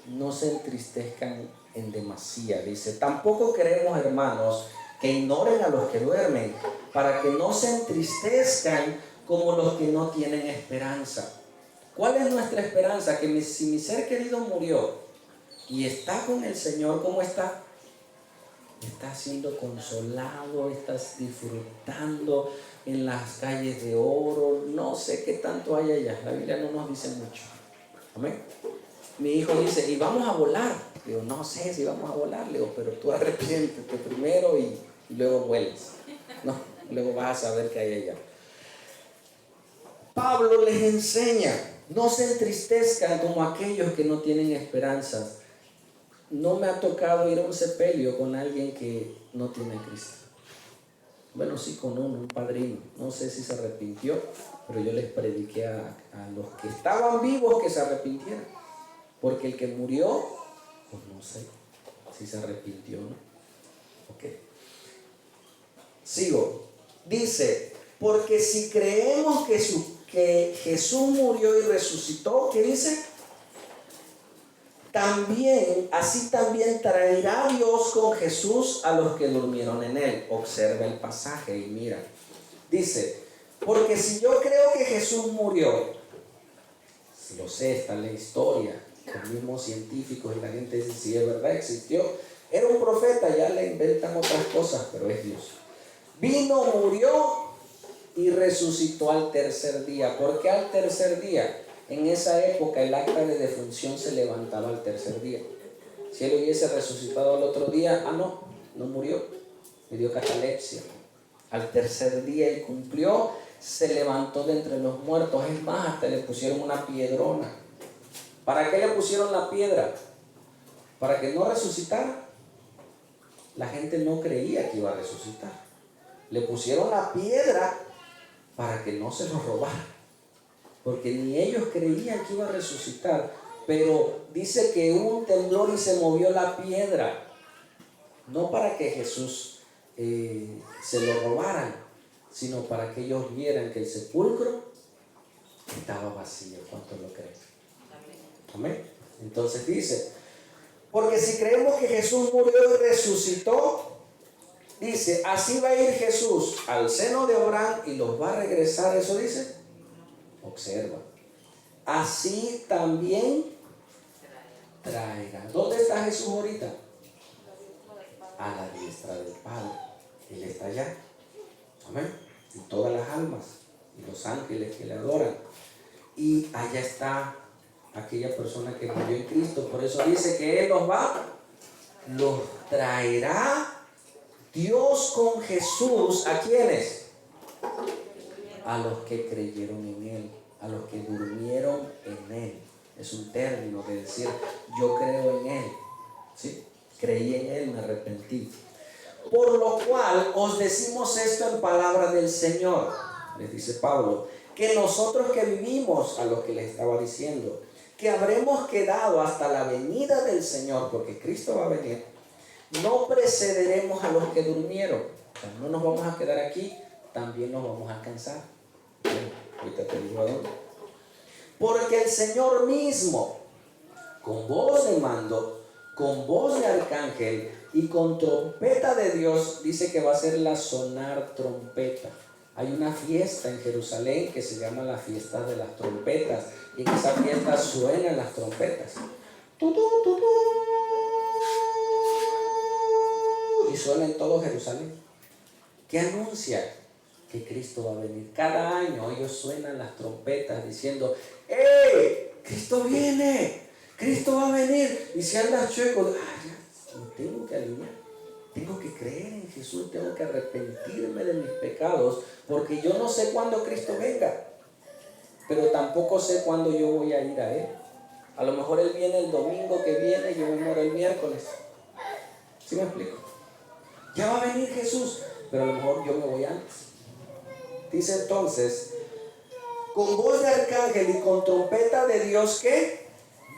no se entristezcan en demasía. Dice: tampoco queremos, hermanos, que ignoren a los que duermen, para que no se entristezcan como los que no tienen esperanza. ¿Cuál es nuestra esperanza? Que si mi ser querido murió y está con el Señor, ¿cómo está? Está siendo consolado, estás disfrutando en las calles de oro. No sé qué tanto hay allá. La Biblia no nos dice mucho. Amén. Mi hijo dice, y vamos a volar. Digo, no sé si vamos a volar. Le digo, pero tú arrepiéntete primero y luego vuelas. No, luego vas a saber qué hay allá. Pablo les enseña, no se entristezcan como aquellos que no tienen esperanzas. No me ha tocado ir a un sepelio con alguien que no tiene a Cristo. Bueno, sí, con un padrino. No sé si se arrepintió, pero yo les prediqué a los que estaban vivos que se arrepintieran. Porque el que murió, pues no sé si se arrepintió o no. Ok. Sigo. Dice, porque si creemos que Jesús murió y resucitó, ¿qué dice? Así también traerá Dios con Jesús a los que durmieron en él. Observa el pasaje y mira. Dice, porque si yo creo que Jesús murió, lo sé, está en la historia, los mismos científicos y la gente dice, si es verdad, existió. Era un profeta, ya le inventan otras cosas, pero es Dios. Vino, murió y resucitó al tercer día. ¿Por qué al tercer día? En esa época el acta de defunción se levantaba al tercer día. Si él hubiese resucitado al otro día, no murió, le dio catalepsia. Al tercer día él cumplió, se levantó de entre los muertos. Es más, hasta le pusieron una piedrona. ¿Para qué le pusieron la piedra? Para que no resucitara. La gente no creía que iba a resucitar. Le pusieron la piedra para que no se lo robara. Porque ni ellos creían que iba a resucitar. Pero dice que hubo un temblor y se movió la piedra. No para que Jesús se lo robaran, sino para que ellos vieran que el sepulcro estaba vacío. ¿Cuántos lo creen? Amén. Entonces dice, porque si creemos que Jesús murió y resucitó, dice, así va a ir Jesús al seno de Abraham y los va a regresar. Eso dice. Observa. Así también traerá. ¿Dónde está Jesús ahorita? A la diestra del Padre. Él está allá. Amén. Y todas las almas y los ángeles que le adoran. Y allá está aquella persona que murió en Cristo. Por eso dice que Él los traerá Dios con Jesús. ¿A quiénes? A los que creyeron en Él, a los que durmieron en Él. Es un término de decir, yo creo en Él. ¿Sí? Creí en Él, me arrepentí. Por lo cual os decimos esto en palabra del Señor, les dice Pablo, que nosotros que vivimos, a los que les estaba diciendo, que habremos quedado hasta la venida del Señor, porque Cristo va a venir, no precederemos a los que durmieron. O sea, no nos vamos a quedar aquí, también nos vamos a alcanzar. Ahorita te digo a dónde. Porque el Señor mismo, con voz de mando, con voz de arcángel y con trompeta de Dios, dice que va a ser la sonar trompeta. Hay una fiesta en Jerusalén que se llama la fiesta de las trompetas, y en esa fiesta suenan las trompetas. Y suena en todo Jerusalén. ¿Qué anuncia? Que Cristo va a venir. Cada año ellos suenan las trompetas diciendo, ¡hey! Cristo viene, Cristo va a venir. Y si andas chueco, me tengo que alinear, tengo que creer en Jesús, tengo que arrepentirme de mis pecados, porque yo no sé cuándo Cristo venga, pero tampoco sé cuándo yo voy a ir a Él. A lo mejor Él viene el domingo que viene y yo me muero el miércoles. ¿Sí me explico? Ya va a venir Jesús, pero a lo mejor yo me voy antes. Dice entonces, con voz de arcángel y con trompeta de Dios, que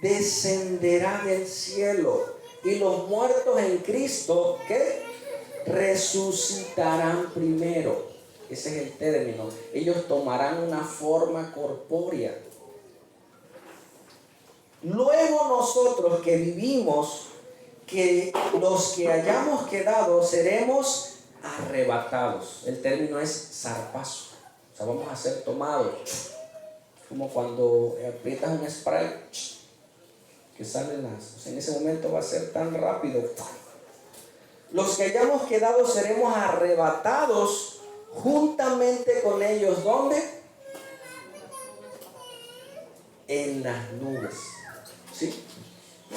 descenderá del cielo, y los muertos en Cristo, que resucitarán primero. Ese es el término. Ellos tomarán una forma corpórea. Luego nosotros que vivimos, que los que hayamos quedado, seremos arrebatados. El término es zarpazo. O sea, vamos a ser tomados. como cuando aprietas un spray que salen las, o sea, en ese momento va a ser tan rápido. Los que hayamos quedado seremos arrebatados juntamente con ellos. ¿Dónde? En las nubes. ¿Sí?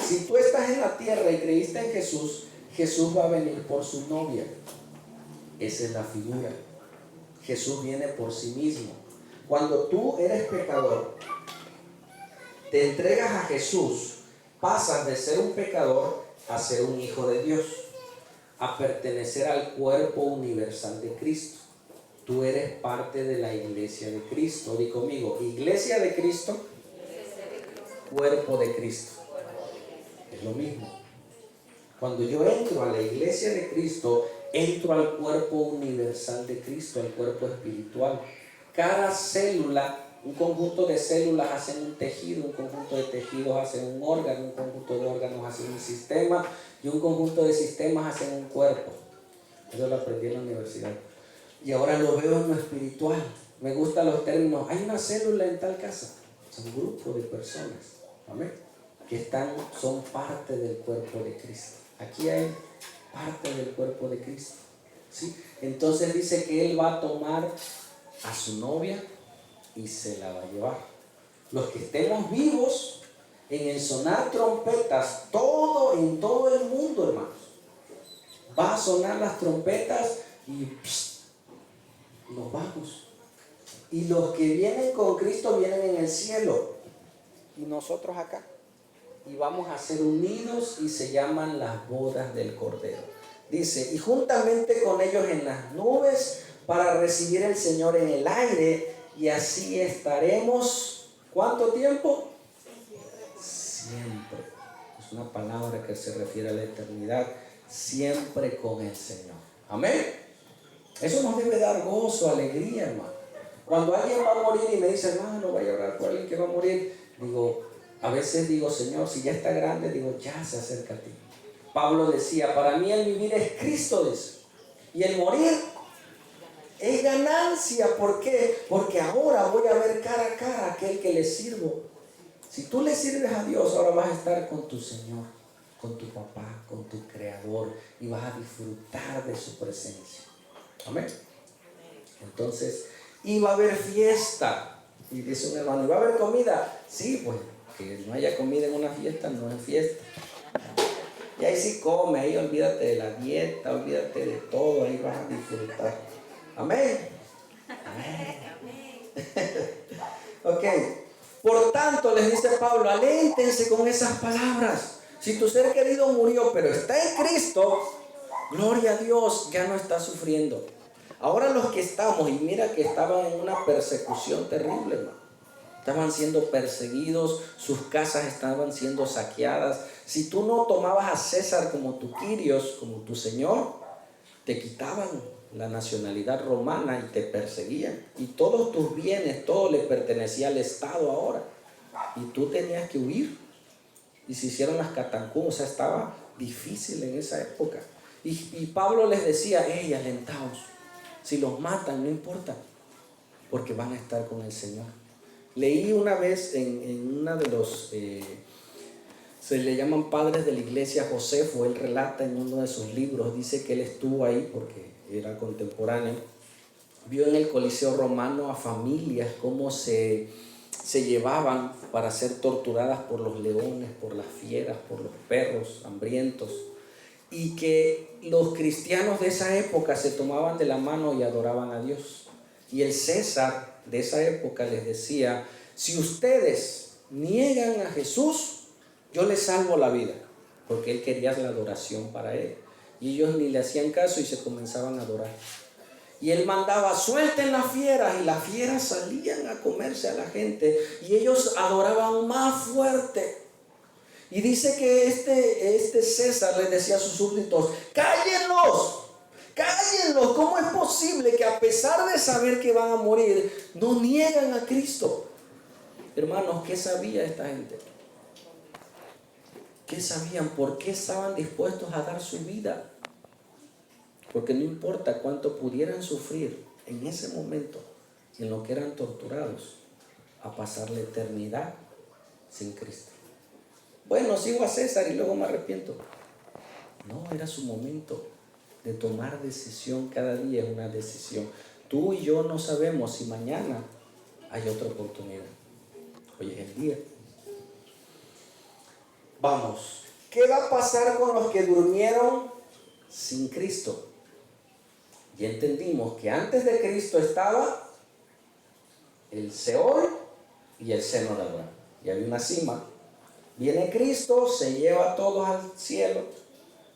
Si tú estás en la tierra y creíste en Jesús, Jesús va a venir por su novia. Esa es la figura. Jesús viene por sí mismo. Cuando tú eres pecador, te entregas a Jesús, pasas de ser un pecador a ser un hijo de Dios, a pertenecer al cuerpo universal de Cristo. Tú eres parte de la iglesia de Cristo. Di conmigo, iglesia de Cristo, cuerpo de Cristo. Es lo mismo. Cuando yo entro a la iglesia de Cristo, entro al cuerpo universal de Cristo, al cuerpo espiritual. Cada célula, un conjunto de células hacen un tejido, un conjunto de tejidos hacen un órgano, un conjunto de órganos hacen un sistema y un conjunto de sistemas hacen un cuerpo. Eso lo aprendí en la universidad. Y ahora lo veo en lo espiritual. Me gustan los términos. Hay una célula en tal casa. Es un grupo de personas. Amén. Que son parte del cuerpo de Cristo. Aquí hay parte del cuerpo de Cristo. ¿Sí? Entonces dice que Él va a tomar a su novia y se la va a llevar. Los que estemos vivos, en el sonar trompetas, en todo el mundo, hermanos, va a sonar las trompetas y nos vamos. Y los que vienen con Cristo vienen en el cielo y nosotros acá. Y vamos a ser unidos y se llaman las bodas del Cordero. Dice, y juntamente con ellos en las nubes para recibir al Señor en el aire, y así estaremos, ¿cuánto tiempo? Siempre. Es una palabra que se refiere a la eternidad, siempre con el Señor. Amén. Eso nos debe dar gozo, alegría, hermano. Cuando alguien va a morir y me dice, hermano, vaya a orar por alguien que va a morir, a veces digo, Señor, si ya está grande, ya se acerca a ti. Pablo decía, para mí el vivir es Cristo, dice, y el morir es ganancia. ¿Por qué? Porque ahora voy a ver cara a cara a aquel que le sirvo. Si tú le sirves a Dios, ahora vas a estar con tu Señor, con tu papá, con tu Creador, y vas a disfrutar de su presencia. Amén. Entonces, y va a haber fiesta. Y dice un hermano, ¿y va a haber comida? Sí, pues que no haya comida en una fiesta no es fiesta. Y ahí sí come, ahí olvídate de la dieta, olvídate de todo, ahí vas a disfrutar. Amén. Amén. Ok. Por tanto, les dice Pablo, aléntense con esas palabras. Si tu ser querido murió, pero está en Cristo, gloria a Dios, ya no está sufriendo. Ahora los que estamos, y mira que estaban en una persecución terrible, hermano. Estaban siendo perseguidos, sus casas estaban siendo saqueadas. Si tú no tomabas a César como tu Quirios, como tu Señor, te quitaban la nacionalidad romana y te perseguían. Y todos tus bienes, todo le pertenecía al Estado ahora. Y tú tenías que huir. Y se hicieron las catacumbas, o sea, estaba difícil en esa época. Y Pablo les decía, alentaos. Si los matan, no importa, porque van a estar con el Señor. Leí una vez en una de los, se le llaman padres de la iglesia, Josefo, él relata en uno de sus libros, dice que él estuvo ahí porque era contemporáneo, vio en el Coliseo Romano a familias cómo se llevaban para ser torturadas por los leones, por las fieras, por los perros hambrientos, y que los cristianos de esa época se tomaban de la mano y adoraban a Dios. Y el César de esa época les decía, si ustedes niegan a Jesús, yo les salvo la vida, porque él quería la adoración para él. Y ellos ni le hacían caso y se comenzaban a adorar. Y él mandaba, suelten las fieras, y las fieras salían a comerse a la gente, y ellos adoraban más fuerte. Y dice que este César les decía a sus súbditos, cállenlos, ¿cómo es posible que a pesar de saber que van a morir, no niegan a Cristo? Hermanos, ¿qué sabía esta gente? ¿Qué sabían? ¿Por qué estaban dispuestos a dar su vida? Porque no importa cuánto pudieran sufrir en ese momento, en lo que eran torturados, a pasar la eternidad sin Cristo. Bueno, sigo a César y luego me arrepiento. No, era su momento de tomar decisión. Cada día es una decisión. Tú y yo no sabemos si mañana hay otra oportunidad. Hoy es el día. Vamos. ¿Qué va a pasar con los que durmieron sin Cristo? Ya entendimos que antes de Cristo estaba el Seol y el seno de Abraham. Y había una cima. Viene Cristo, se lleva a todos al cielo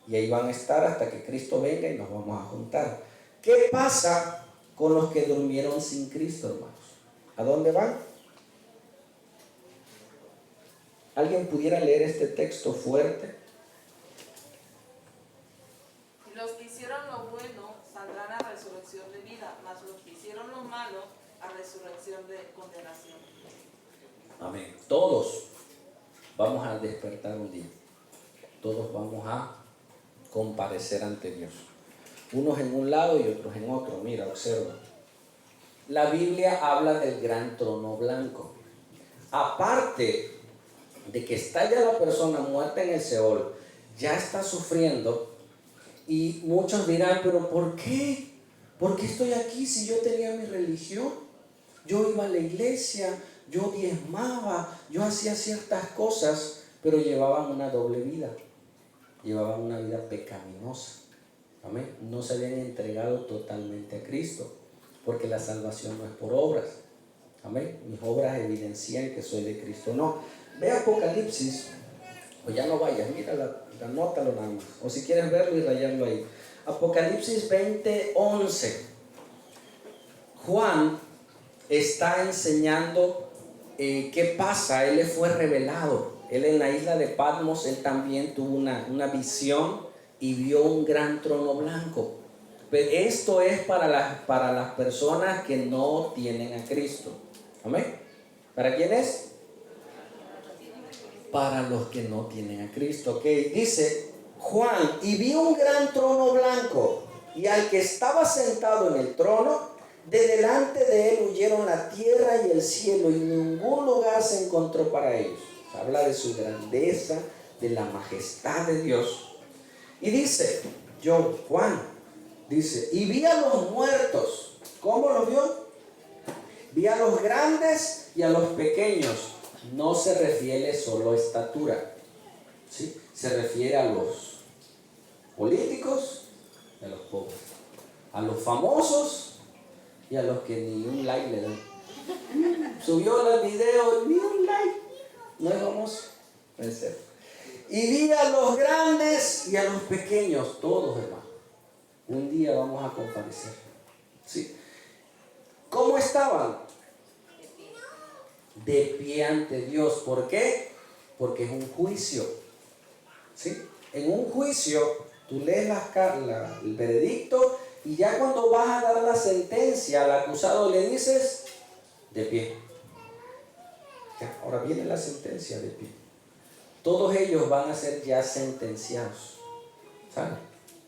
y ahí van a estar hasta que Cristo venga y nos vamos a juntar. ¿Qué pasa con los que durmieron sin Cristo, hermanos? ¿A dónde van? ¿Alguien pudiera leer este texto fuerte? Y los que hicieron lo bueno saldrán a resurrección de vida, mas los que hicieron lo malo a resurrección de condenación. Amén. Todos vamos a despertar un día. Todos vamos a comparecer ante Dios. Unos en un lado y otros en otro. Mira, observa. La Biblia habla del gran trono blanco. Aparte de que está ya la persona muerta en el Seol, ya está sufriendo, y muchos dirán, pero ¿por qué? ¿Por qué estoy aquí si yo tenía mi religión? Yo iba a la iglesia, yo diezmaba, yo hacía ciertas cosas, pero llevaban una doble vida. Llevaban una vida pecaminosa. Amén. No se habían entregado totalmente a Cristo, porque la salvación no es por obras. Amén. Mis obras evidencian que soy de Cristo. No. Ve Apocalipsis, o ya no vayas, mira, anótalo nada más. O si quieres verlo y rayarlo ahí. Apocalipsis 20:11. Juan está enseñando qué pasa. Él le fue revelado. Él en la isla de Patmos, él también tuvo una visión y vio un gran trono blanco. Pero esto es para las personas que no tienen a Cristo. ¿Amén? ¿Para quién es? Para los que no tienen a Cristo. Ok, dice Juan, y vi un gran trono blanco, y al que estaba sentado en el trono, de delante de él huyeron la tierra y el cielo, y ningún lugar se encontró para ellos. Habla de su grandeza, de la majestad de Dios. Y dice, Juan, dice, y vi a los muertos. ¿Cómo los vio? Vi a los grandes y a los pequeños. No se refiere solo a estatura, ¿sí? Se refiere a los políticos y a los pobres, a los famosos y a los que ni un like le dan. Subió el video, ni un like, no es famoso, puede ser. Y vi a los grandes y a los pequeños, todos, hermano. Un día vamos a comparecer, ¿sí? ¿Cómo estaban? De pie ante Dios. ¿Por qué? Porque es un juicio, ¿sí? En un juicio tú lees el veredicto, y ya cuando vas a dar la sentencia al acusado le dices de pie. Ya, ahora viene la sentencia, de pie. Todos ellos van a ser ya sentenciados, ¿sabe?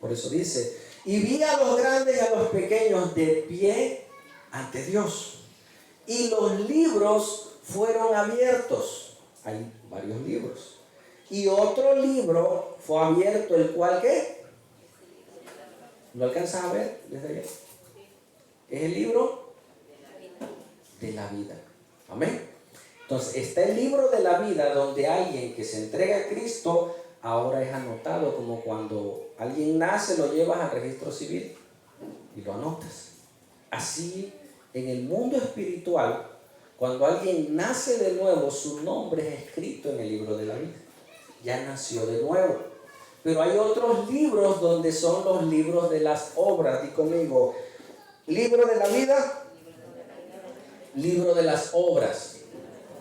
Por eso dice, y vi a los grandes y a los pequeños de pie ante Dios, y los libros fueron abiertos. Hay varios libros. Y otro libro fue abierto, el cual, ¿qué? ¿Lo alcanzas a ver desde allá? Es el libro de la vida. Amén. Entonces está el libro de la vida, donde alguien que se entrega a Cristo ahora es anotado, como cuando alguien nace, lo llevas al registro civil y lo anotas. Así, en el mundo espiritual, cuando alguien nace de nuevo, su nombre es escrito en el libro de la vida. Ya nació de nuevo. Pero hay otros libros donde son los libros de las obras. Di conmigo, libro de la vida, libro de las obras.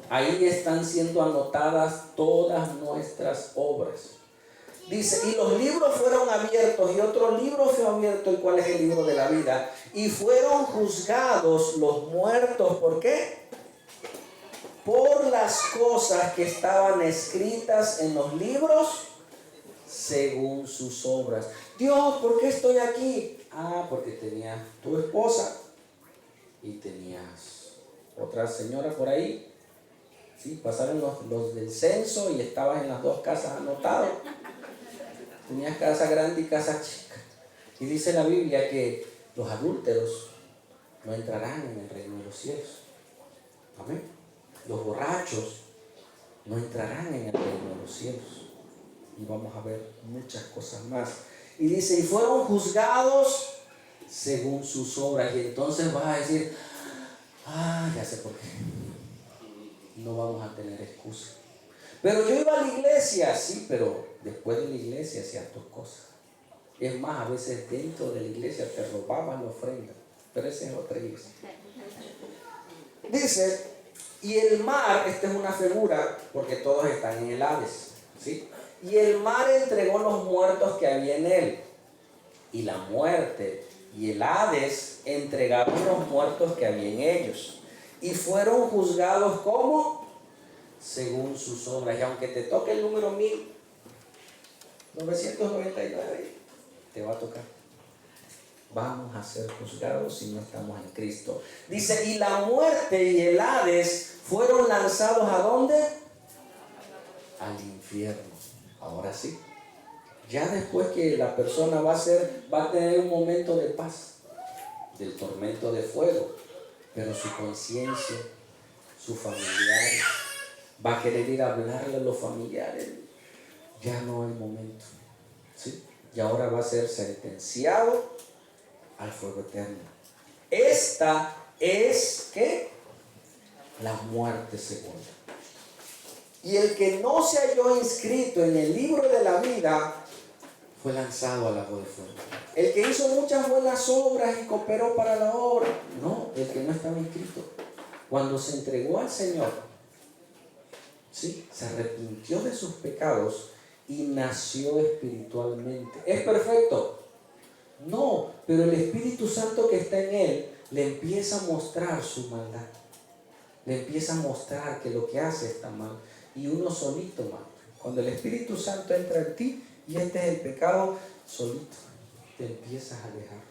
Ahí están siendo anotadas todas nuestras obras. Dice, y los libros fueron abiertos, y otro libro fue abierto, el cual es el libro de la vida. Y fueron juzgados los muertos. ¿Por qué? Por las cosas que estaban escritas en los libros según sus obras. Dios, ¿por qué estoy aquí? Ah, porque tenías tu esposa y tenías otra señora por ahí. Sí, pasaron los del censo y estabas en las dos casas anotado. Tenías casa grande y casa chica. Y dice la Biblia que los adúlteros no entrarán en el reino de los cielos. Amén. Los borrachos no entrarán en el reino de los cielos. Y vamos a ver muchas cosas más. Y dice, y fueron juzgados según sus obras. Y entonces vas a decir, ya sé por qué. No vamos a tener excusa. Pero yo iba a la iglesia, sí, pero después de la iglesia hacías tus cosas. Es más, a veces dentro de la iglesia te robaban la ofrenda. Pero esa es otra iglesia. Dice, y el mar, esta es una figura, porque todos están en el Hades, ¿sí? Y el mar entregó los muertos que había en él. Y la muerte y el Hades entregaron los muertos que había en ellos. Y fueron juzgados como según sus obras. Y aunque te toque el número 1999, te va a tocar. Vamos a ser juzgados si no estamos en Cristo. Dice, y la muerte y el Hades fueron lanzados ¿a dónde? Al infierno. Ahora sí. Ya después que la persona va a tener un momento de paz, del tormento de fuego, pero su conciencia, sus familiares, va a querer ir a hablarle a los familiares. Ya no hay momento. ¿Sí? Y ahora va a ser sentenciado al fuego eterno. Esta es ¿qué? La muerte segunda. Y el que no se halló inscrito en el libro de la vida fue lanzado al lago de fuego. El que hizo muchas buenas obras y cooperó para la obra, no, el que no estaba inscrito. Cuando se entregó al Señor, ¿sí? Se arrepintió de sus pecados y nació espiritualmente. ¿Es perfecto? No, pero el Espíritu Santo que está en él le empieza a mostrar su maldad. Le empieza a mostrar que lo que hace está mal. Y uno solito mal. Cuando el Espíritu Santo entra en ti y este es el pecado, solito te empiezas a alejar.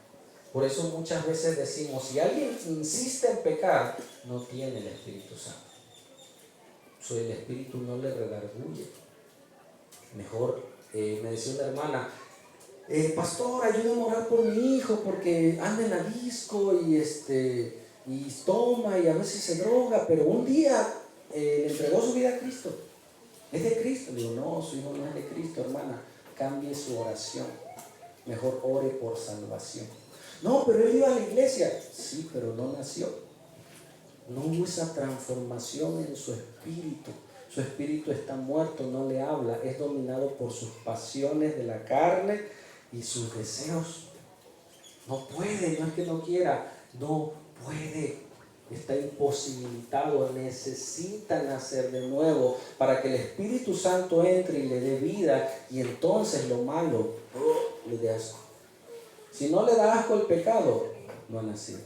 Por eso muchas veces decimos, si alguien insiste en pecar, no tiene el Espíritu Santo. El Espíritu no le redarguye. Mejor, me decía una hermana, pastor, ayúdame a orar por mi hijo porque anda en la disco y toma y a veces se droga, pero un día le entregó su vida a Cristo. Es de Cristo. Le digo, no, su hijo no es de Cristo, hermana. Cambie su oración. Mejor ore por salvación. No, pero él iba a la iglesia. Sí, pero no nació. No hubo esa transformación en su espíritu. Su espíritu está muerto, no le habla. Es dominado por sus pasiones de la carne y sus deseos. No puede, no es que no quiera, no puede. Está imposibilitado, necesita nacer de nuevo para que el Espíritu Santo entre y le dé vida, y entonces lo malo le dé asco. Si no le da asco el pecado, no ha nacido.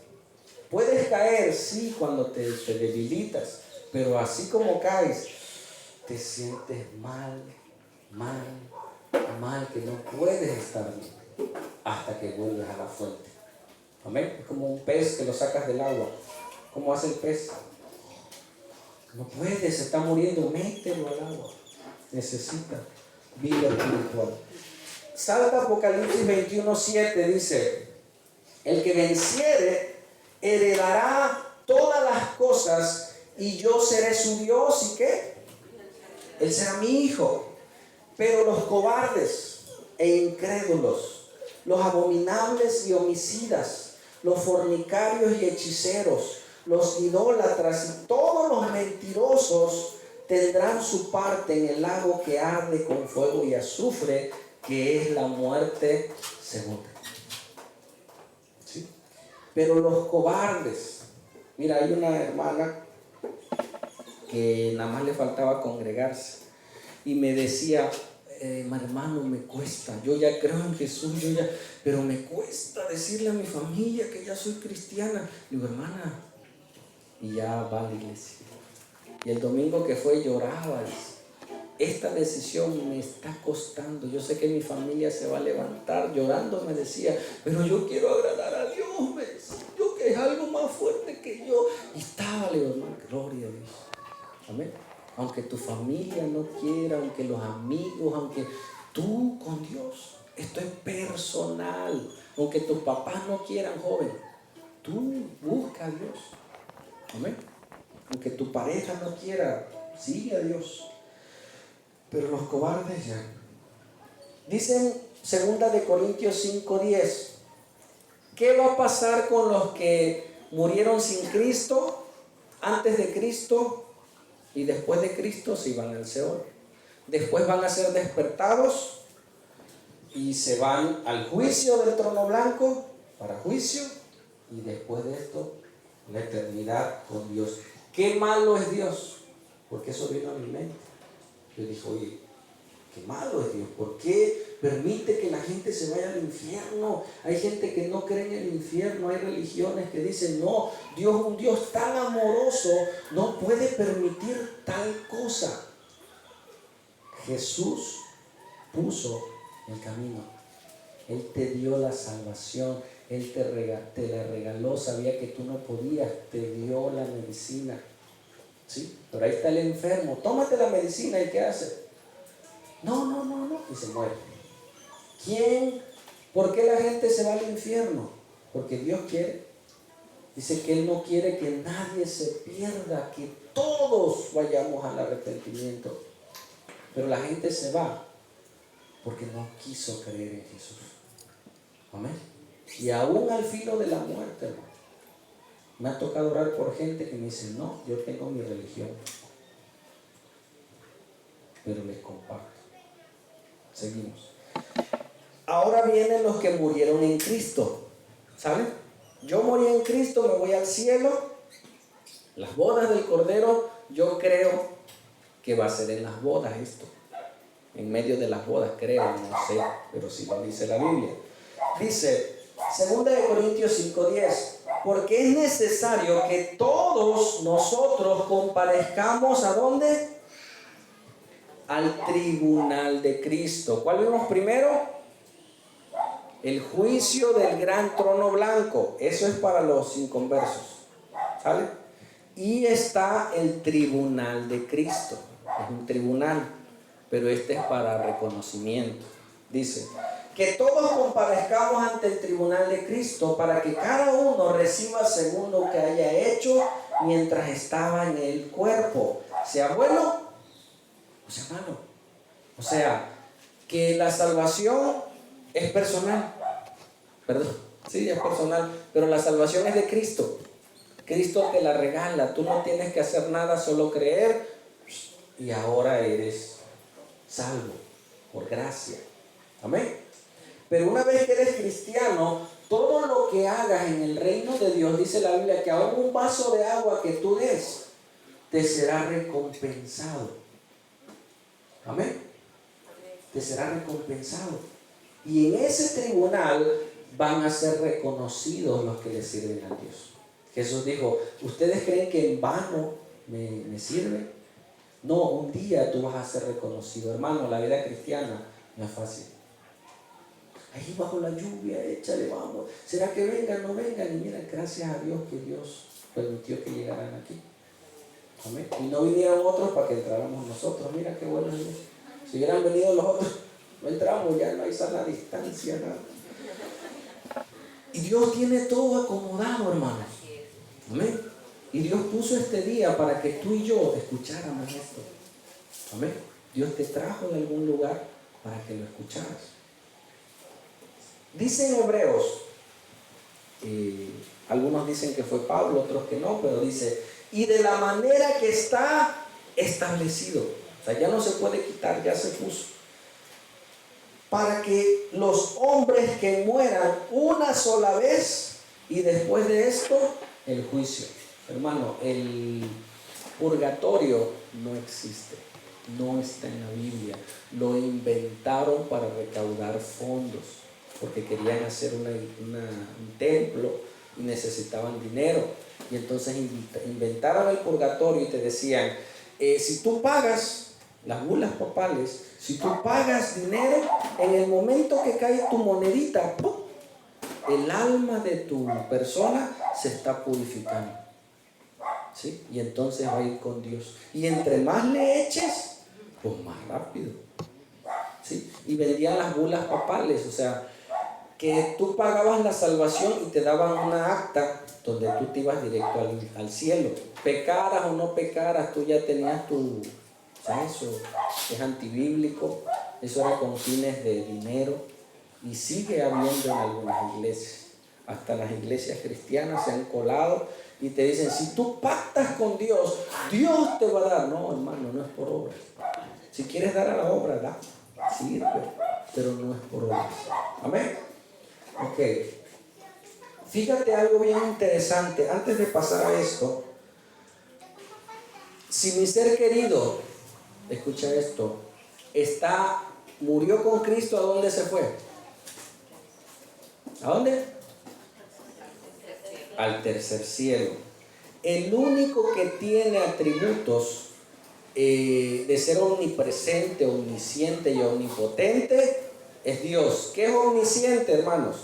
Puedes caer, sí, cuando te debilitas, pero así como caes, te sientes mal, que no puedes estar bien hasta que vuelves a la fuente. Amén. Es como un pez que lo sacas del agua. ¿Cómo hace el pez? No puede, se está muriendo, mételo al agua. Necesita vida espiritual. Salta Apocalipsis 21:7, dice, el que venciere heredará todas las cosas y yo seré su Dios. ¿Y qué? Él será mi hijo. Pero los cobardes e incrédulos, los abominables y homicidas, los fornicarios y hechiceros, los idólatras y todos los mentirosos tendrán su parte en el lago que arde con fuego y azufre, que es la muerte segunda. ¿Sí? Pero los cobardes, mira, hay una hermana que nada más le faltaba congregarse y me decía, hermano, me cuesta, yo ya creo en Jesús, pero me cuesta decirle a mi familia que ya soy cristiana. Digo, hermana, y ya va a la iglesia. Y el domingo que fue lloraba, dice, esta decisión me está costando, yo sé que mi familia se va a levantar. Llorando me decía, pero yo quiero agradar a Dios, me decía, yo que es algo más fuerte que yo. Y estaba le digo, hermano, gloria a Dios. Amén. Aunque tu familia no quiera, aunque los amigos, aunque tú con Dios, esto es personal. Aunque tus papás no quieran, joven, tú busca a Dios. Amén. Aunque tu pareja no quiera, sigue a Dios. Pero los cobardes ya. Dicen 2 Corintios 5:10. ¿Qué va a pasar con los que murieron sin Cristo, antes de Cristo y después de Cristo? Se iban al Seol. Después van a ser despertados y se van al juicio del trono blanco, para juicio, y después de esto, la eternidad con Dios. ¿Qué malo es Dios? Porque eso vino a mi mente. Yo dije, oye, qué malo es Dios. ¿Por qué permite que la gente se vaya al infierno? Hay gente que no cree en el infierno. Hay religiones que dicen, no, Dios, un Dios tan amoroso, no puede permitir tal cosa. Jesús puso el camino. Él te dio la salvación. Él te la regaló. Sabía que tú no podías. Te dio la medicina. ¿Sí? Pero ahí está el enfermo. Tómate la medicina. ¿Y qué hace? No. Y se muere. ¿Quién? ¿Por qué la gente se va al infierno? Porque Dios quiere. Dice que Él no quiere que nadie se pierda, que todos vayamos al arrepentimiento. Pero la gente se va porque no quiso creer en Jesús. Amén. Y aún al filo de la muerte, hermano, me ha tocado orar por gente que me dice, no, yo tengo mi religión, pero les comparto. Seguimos. Ahora vienen los que murieron en Cristo. ¿Saben? Yo morí en Cristo, me voy al cielo. Las bodas del Cordero, yo creo que va a ser en las bodas esto. En medio de las bodas, creo, no sé, pero sí lo dice la Biblia. Dice, 2 Corintios 5:10, porque es necesario que todos nosotros comparezcamos ¿a dónde? Al tribunal de Cristo. ¿Cuál vimos primero? El juicio del gran trono blanco. Eso es para los inconversos. ¿Sale? Y está el tribunal de Cristo. Es un tribunal, pero este es para reconocimiento. Dice, que todos comparezcamos ante el tribunal de Cristo para que cada uno reciba según lo que haya hecho mientras estaba en el cuerpo, sea bueno o sea malo. O sea, que la salvación es personal. Perdón, sí, es personal, pero la salvación es de Cristo. Cristo te la regala, tú no tienes que hacer nada, solo creer y ahora eres salvo por gracia. Amén. Pero una vez que eres cristiano, todo lo que hagas en el reino de Dios, dice la Biblia, que aún un vaso de agua que tú des, te será recompensado. Amén. Te será recompensado. Y en ese tribunal van a ser reconocidos los que le sirven a Dios. Jesús dijo, ¿ustedes creen que en vano me sirven? No, un día tú vas a ser reconocido. Hermano, la vida cristiana no es fácil. Ahí bajo la lluvia, échale, vamos. ¿Será que vengan? No vengan. Y mira, gracias a Dios que Dios permitió que llegaran aquí. Amén. Y no vinieron otros para que entráramos nosotros. Mira qué bueno es Dios. Si hubieran venido los otros, no entramos, ya no hay sana distancia, nada. Y Dios tiene todo acomodado, hermanos. Amén. Y Dios puso este día para que tú y yo escucháramos esto. Amén. Dios te trajo de algún lugar para que lo escucharas. Dice en Hebreos, algunos dicen que fue Pablo, otros que no, pero dice, y de la manera que está establecido, o sea, ya no se puede quitar, ya se puso, para que los hombres que mueran una sola vez y después de esto, el juicio. Hermano, el purgatorio no existe, no está en la Biblia, lo inventaron para recaudar fondos, porque querían hacer un templo y necesitaban dinero. Y entonces inventaron el purgatorio y te decían, si tú pagas, las bulas papales, si tú pagas dinero, en el momento que cae tu monedita, ¡pum!, el alma de tu persona se está purificando. ¿sí? Y entonces va a ir con Dios. Y entre más le eches, pues más rápido, ¿sí? Y vendían las bulas papales, o sea, que tú pagabas la salvación y te daban una acta donde tú te ibas directo al cielo. Pecaras o no pecaras, tú ya tenías tu... O sea, eso es antibíblico, eso era con fines de dinero y sigue habiendo en algunas iglesias. Hasta las iglesias cristianas se han colado y te dicen, si tú pactas con Dios, Dios te va a dar. No, hermano, no es por obras. Si quieres dar a la obra, da, sirve, pero no es por obras. Amén. Ok, fíjate algo bien interesante, antes de pasar a esto, si mi ser querido, escucha esto, murió con Cristo, ¿a dónde se fue? ¿A dónde? Al tercer cielo. El único que tiene atributos de ser omnipresente, omnisciente y omnipotente es Dios. ¿Qué es omnisciente, hermanos?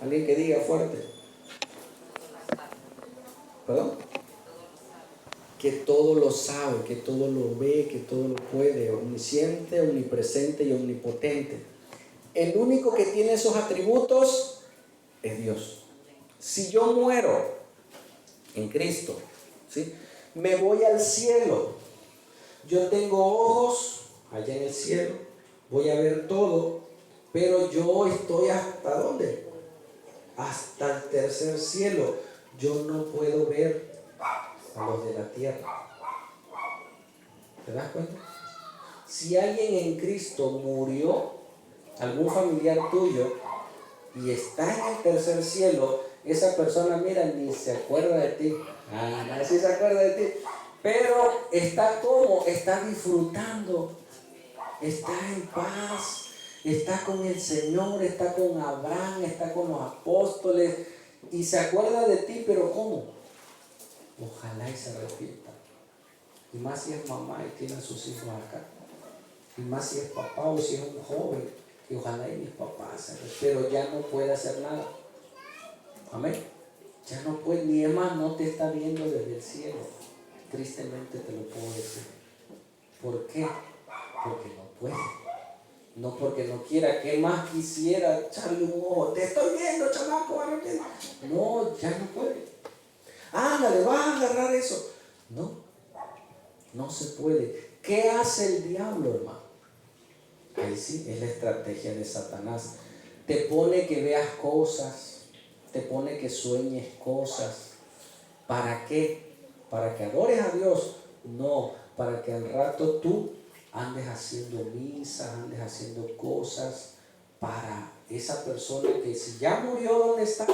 Alguien que diga fuerte. ¿Perdón? Que todo lo sabe, que todo lo ve, que todo lo puede. Omnisciente, omnipresente y omnipotente. El único que tiene esos atributos es Dios. Si yo muero en Cristo, ¿sí? Me voy al cielo. Yo tengo ojos allá en el cielo, voy a ver todo, pero yo estoy ¿hasta dónde? Hasta el tercer cielo. Yo no puedo ver a los de la tierra. ¿Te das cuenta? Si alguien en Cristo murió, algún familiar tuyo, y está en el tercer cielo, esa persona, mira, ni se acuerda de ti. Ah, sí se acuerda de ti. Pero está como, está disfrutando, está en paz, está con el Señor, está con Abraham, está con los apóstoles, y se acuerda de ti, pero ¿cómo? Ojalá y se arrepienta. Y más si es mamá y tiene a sus hijos acá. Y más si es papá o si es un joven. Y ojalá y mis papás, pero ya no puede hacer nada. Amén. Ya no puede, ni es más, no te está viendo desde el cielo. Tristemente te lo puedo decir. ¿Por qué? Porque no puede. No porque no quiera. ¿Qué más quisiera echarle un ojo? Te estoy viendo, chamaco, arrepiente. No, ya no puede. Ándale, vas a agarrar eso. No, no se puede. ¿Qué hace el diablo, hermano? Ahí sí, es la estrategia de Satanás. Te pone que veas cosas, te pone que sueñes cosas. ¿Para qué? ¿Para que adores a Dios? No, para que al rato tú andes haciendo misas, andes haciendo cosas para esa persona que si ya murió, ¿dónde está?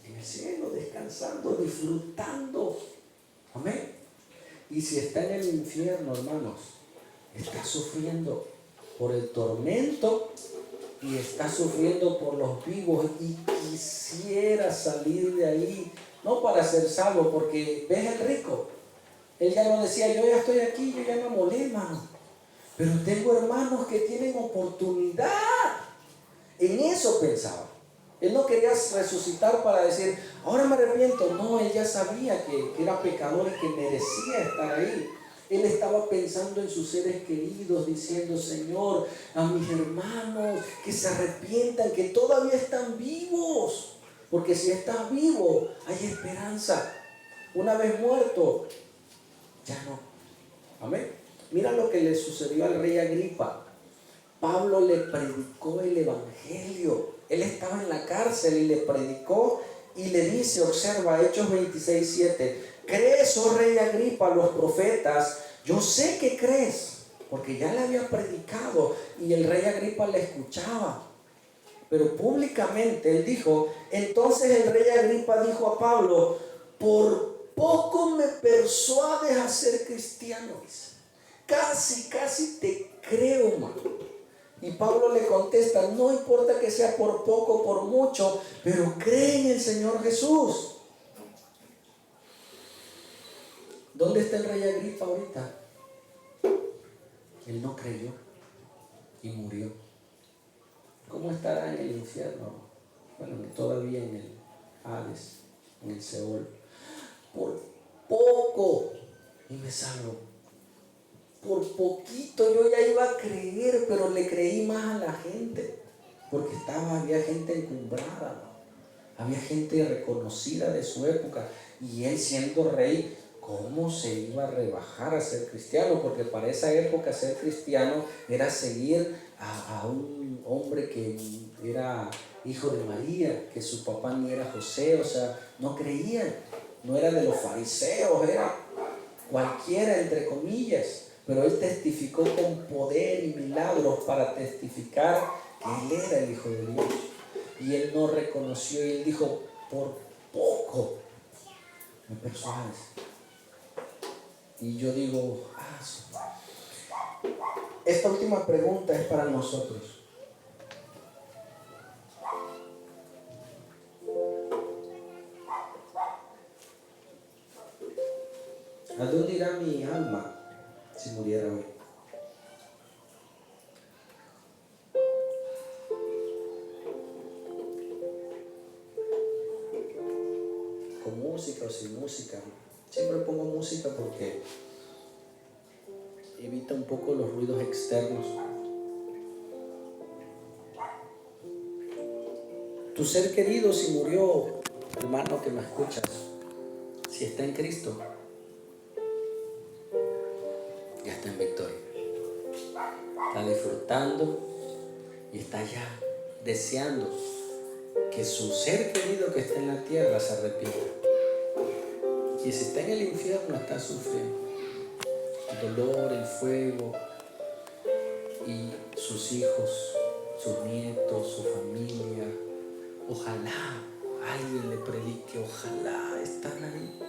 En el cielo, descansando, disfrutando. Amén. Y si está en el infierno, hermanos, está sufriendo por el tormento y está sufriendo por los vivos y quisiera salir de ahí, no para ser salvo, porque ves el rico, él ya no decía, yo ya estoy aquí, yo ya me molé, hermano, pero tengo hermanos que tienen oportunidad. En eso pensaba. Él no quería resucitar para decir, ahora me arrepiento. No, él ya sabía que era pecador y que merecía estar ahí. Él estaba pensando en sus seres queridos, diciendo, Señor, a mis hermanos que se arrepientan, que todavía están vivos. Porque si estás vivo, hay esperanza. Una vez muerto, ya no. Amén. Mira lo que le sucedió al rey Agripa. Pablo le predicó el evangelio. Él estaba en la cárcel y le predicó y le dice, observa Hechos 26:7, ¿crees, oh rey Agripa, a los profetas? Yo sé que crees, porque ya le había predicado y el rey Agripa le escuchaba. Pero públicamente él dijo, entonces el rey Agripa dijo a Pablo, por poco me persuades a ser cristiano. Casi te creo, mano. Y Pablo le contesta, no importa que sea por poco, por mucho, pero cree en el Señor Jesús. ¿Dónde está el rey Agripa ahorita? Él no creyó y murió. ¿Cómo estará en el infierno? Bueno, todavía en el Hades, en el Seol. Por poco y me salvo. Por poquito yo ya iba a creer, pero le creí más a la gente, porque había gente encumbrada, ¿no? Había gente reconocida de su época, y él siendo rey, ¿cómo se iba a rebajar a ser cristiano? Porque para esa época ser cristiano era seguir a un hombre que era hijo de María, que su papá ni era José, o sea, no creían, no era de los fariseos, era cualquiera entre comillas, pero él testificó con poder y milagros para testificar que él era el Hijo de Dios. Y él no reconoció, y él dijo, por poco me persuades. Y yo digo, esta última pregunta es para nosotros. ¿A dónde irá mi alma si muriera hoy? ¿Con música o sin música? Siempre pongo música porque evita un poco los ruidos externos. Tu ser querido, si murió, hermano que me escuchas, si está en Cristo, ya está en victoria. Está disfrutando y está ya deseando que su ser querido que está en la tierra se arrepienta. Y si está en el infierno, está sufriendo el dolor, el fuego, y sus hijos, sus nietos, su familia. Ojalá alguien le predique, ojalá están ahí.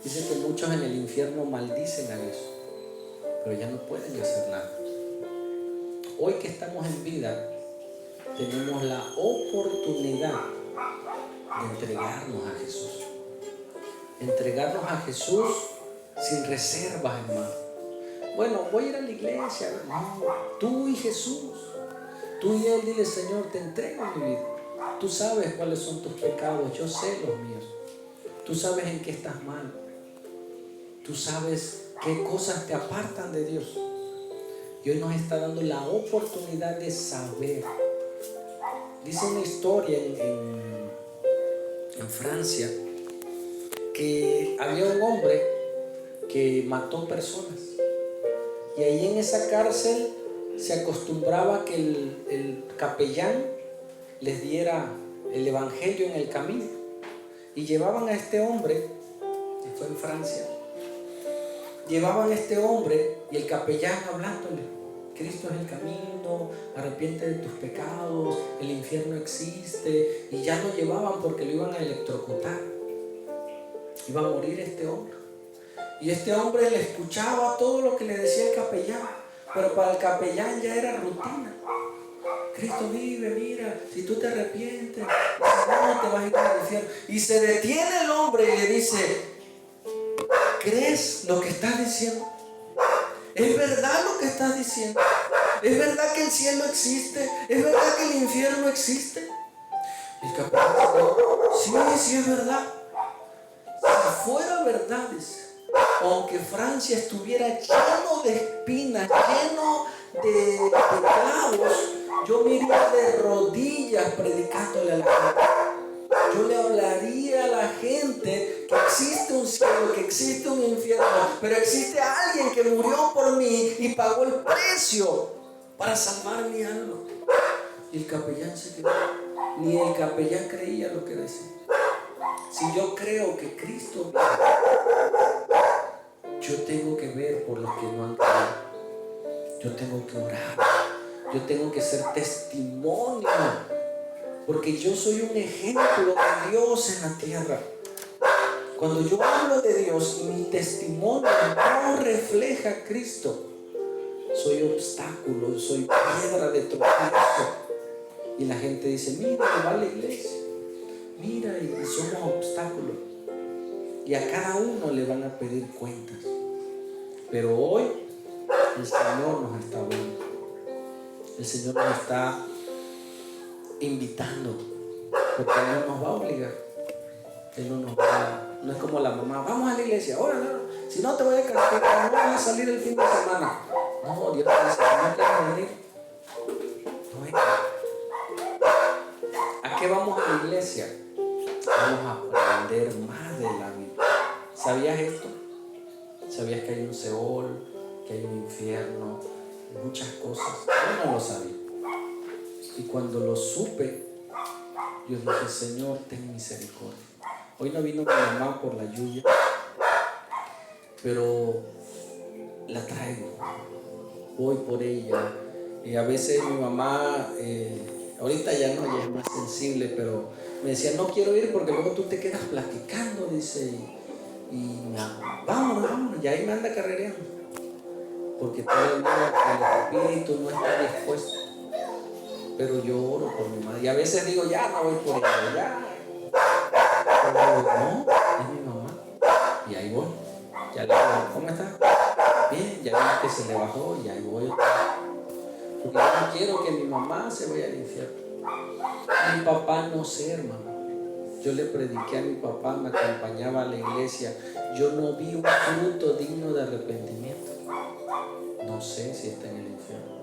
Dicen que muchos en el infierno maldicen a Dios, pero ya no pueden hacer nada. Hoy que estamos en vida, tenemos la oportunidad de entregarnos a Jesús. Entregarnos a Jesús sin reservas, hermano. Bueno, voy a ir a la iglesia. No, tú y Jesús. Tú y Él, dile, Señor, te entrego mi vida. Tú sabes cuáles son tus pecados, yo sé los míos. Tú sabes en qué estás mal. Tú sabes qué cosas te apartan de Dios. Y hoy nos está dando la oportunidad de saber. Dice una historia en Francia que había un hombre que mató personas. Y ahí en esa cárcel se acostumbraba que el capellán les diera el evangelio en el camino. Y llevaban a este hombre, que fue en Francia, llevaban a este hombre y el capellán hablándole. Cristo es el camino, arrepiente de tus pecados, el infierno existe. Y ya lo llevaban porque lo iban a electrocutar. Iba a morir este hombre. Y este hombre le escuchaba todo lo que le decía el capellán, pero para el capellán ya era rutina. Cristo vive, mira, si tú te arrepientes, no te vas a ir al infierno. Y se detiene el hombre y le dice, ¿crees lo que estás diciendo? ¿Es verdad lo que estás diciendo? ¿Es verdad que el cielo existe? ¿Es verdad que el infierno existe? Y el capellán dice, sí es verdad. Si fuera verdad, dice, aunque Francia estuviera lleno de espinas, lleno de clavos, yo me iría de rodillas predicándole a la gente. Yo le hablaría a la gente que existe un cielo, que existe un infierno, pero existe alguien que murió por mí y pagó el precio para salvar mi alma. Y el capellán se quedó. Ni el capellán creía lo que decía. Si yo creo que Cristo vive, yo tengo que ver por los que no han creído. Yo tengo que orar. Yo tengo que ser testimonio. Porque yo soy un ejemplo de Dios en la tierra. Cuando yo hablo de Dios y mi testimonio no refleja a Cristo, soy obstáculo, soy piedra de tropiezo. Y la gente dice, mira, va a la iglesia. Mira, y somos obstáculos. Y a cada uno le van a pedir cuentas. Pero hoy el Señor nos está hablando. El Señor nos está invitando. Porque Él no nos va a obligar. Él no nos va No es como la mamá, vamos a la iglesia, ahora no, si no te voy a castigar, no voy a salir el fin de semana. No, Dios te dice, no quieres venir, no vengas. ¿A qué vamos a la iglesia? Vamos a aprender más de la Biblia. ¿Sabías esto? ¿Sabías que hay un Seol, que hay un infierno, muchas cosas? Yo no lo sabía. Y cuando lo supe, yo dije, Señor, ten misericordia. Hoy no vino mi mamá por la lluvia, pero la traigo. Voy por ella. Y a veces mi mamá, ahorita ya no, ella es más sensible, pero me decía, no quiero ir porque luego tú te quedas platicando, dice, y vámonos, y ahí me anda carrereando. Porque todavía el espíritu no está dispuesto. Pero yo oro por mi madre. Y a veces digo, ya no voy por ella, ya. Pero no, es mi mamá. Y ahí voy. Ya le digo, ¿cómo está? Bien, ya vi que se le bajó y ahí voy. Porque yo no quiero que mi mamá se vaya al infierno. Mi papá no sé, hermano. Yo le prediqué a mi papá, me acompañaba a la iglesia. Yo no vi un fruto digno de arrepentimiento. No sé si está en el infierno.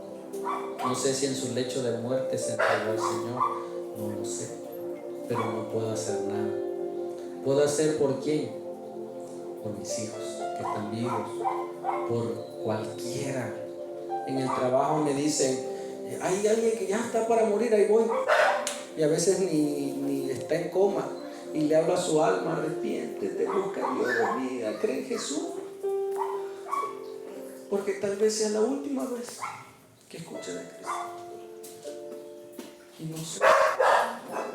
No sé si en su lecho de muerte se entregó al Señor. No lo sé. Pero no puedo hacer nada. ¿Puedo hacer por quién? Por mis hijos que están vivos. Por cualquiera. En el trabajo me dicen, hay alguien que ya está para morir, ahí voy. Y a veces ni está en coma. Y le hablo a su alma, arrepiéntete, busca a Dios, mira, cree en Jesús. Porque tal vez sea la última vez que escuche de Cristo. Y no sé.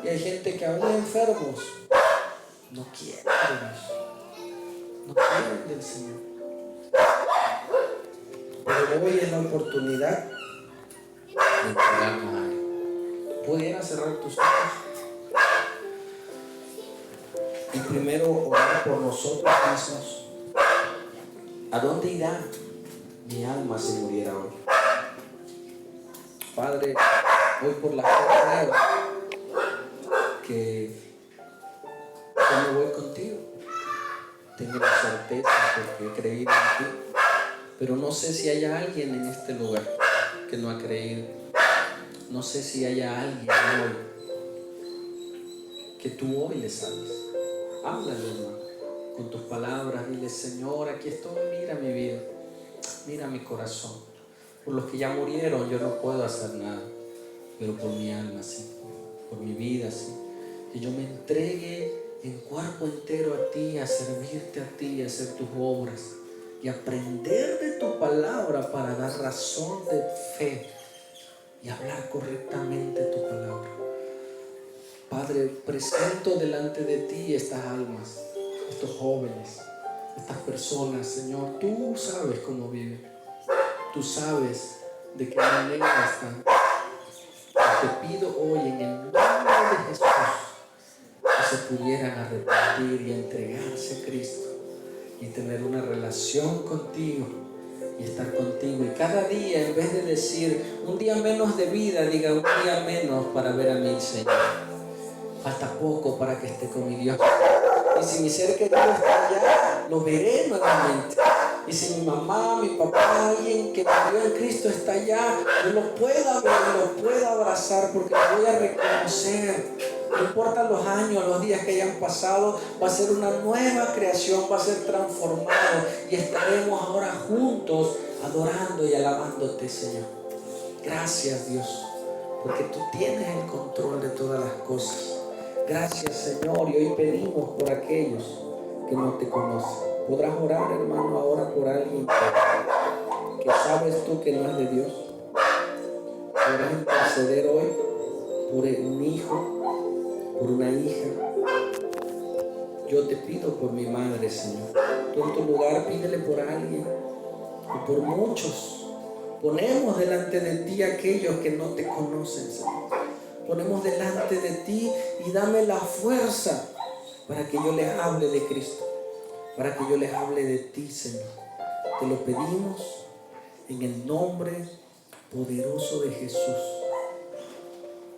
Y hay gente que aún enfermos no quieren de Dios. No quieren del Señor. Pero hoy es la oportunidad de entregarnos a Él. ¿Pudieras cerrar tus ojos? Y primero orar por nosotros mismos. ¿A dónde irá mi alma si muriera hoy? Padre, hoy por la fe creo que yo me voy contigo. Tengo la certeza porque he creído en ti. Pero no sé si haya alguien en este lugar que no ha creído. No sé si haya alguien hoy que tú hoy le salves. Háblale, hermano, con tus palabras. Dile, Señor, aquí estoy, mira mi vida, mira mi corazón. Por los que ya murieron yo no puedo hacer nada, pero por mi alma sí, por mi vida sí. Que yo me entregue en cuerpo entero a ti, a servirte a ti, a hacer tus obras y aprender de tu palabra para dar razón de fe y hablar correctamente tu palabra. Padre, presento delante de ti estas almas, estos jóvenes, estas personas, Señor. Tú sabes cómo viven, tú sabes de qué manera están. Te pido hoy en el nombre de Jesús que se pudieran arrepentir y entregarse a Cristo y tener una relación contigo y estar contigo. Y cada día, en vez de decir un día menos de vida, diga un día menos para ver a mi Señor. Falta poco para que esté con mi Dios. Y si mi ser querido está allá, lo veré nuevamente. Y si mi mamá, mi papá, alguien que murió en Cristo está allá, yo lo pueda ver, lo pueda abrazar porque lo voy a reconocer. No importa los años, los días que hayan pasado, va a ser una nueva creación, va a ser transformado y estaremos ahora juntos adorando y alabándote, Señor. Gracias, Dios, porque tú tienes el control de todas las cosas. Gracias, Señor, y hoy pedimos por aquellos que no te conocen. Podrás orar, hermano, ahora por alguien que sabes tú que no es de Dios. Podrás interceder hoy por un hijo, por una hija. Yo te pido por mi madre, Señor. Tú en tu lugar pídele por alguien y por muchos. Ponemos delante de ti aquellos que no te conocen, Señor. Ponemos delante de ti y dame la fuerza para que yo les hable de Cristo, para que yo les hable de ti, Señor. Te lo pedimos en el nombre poderoso de Jesús.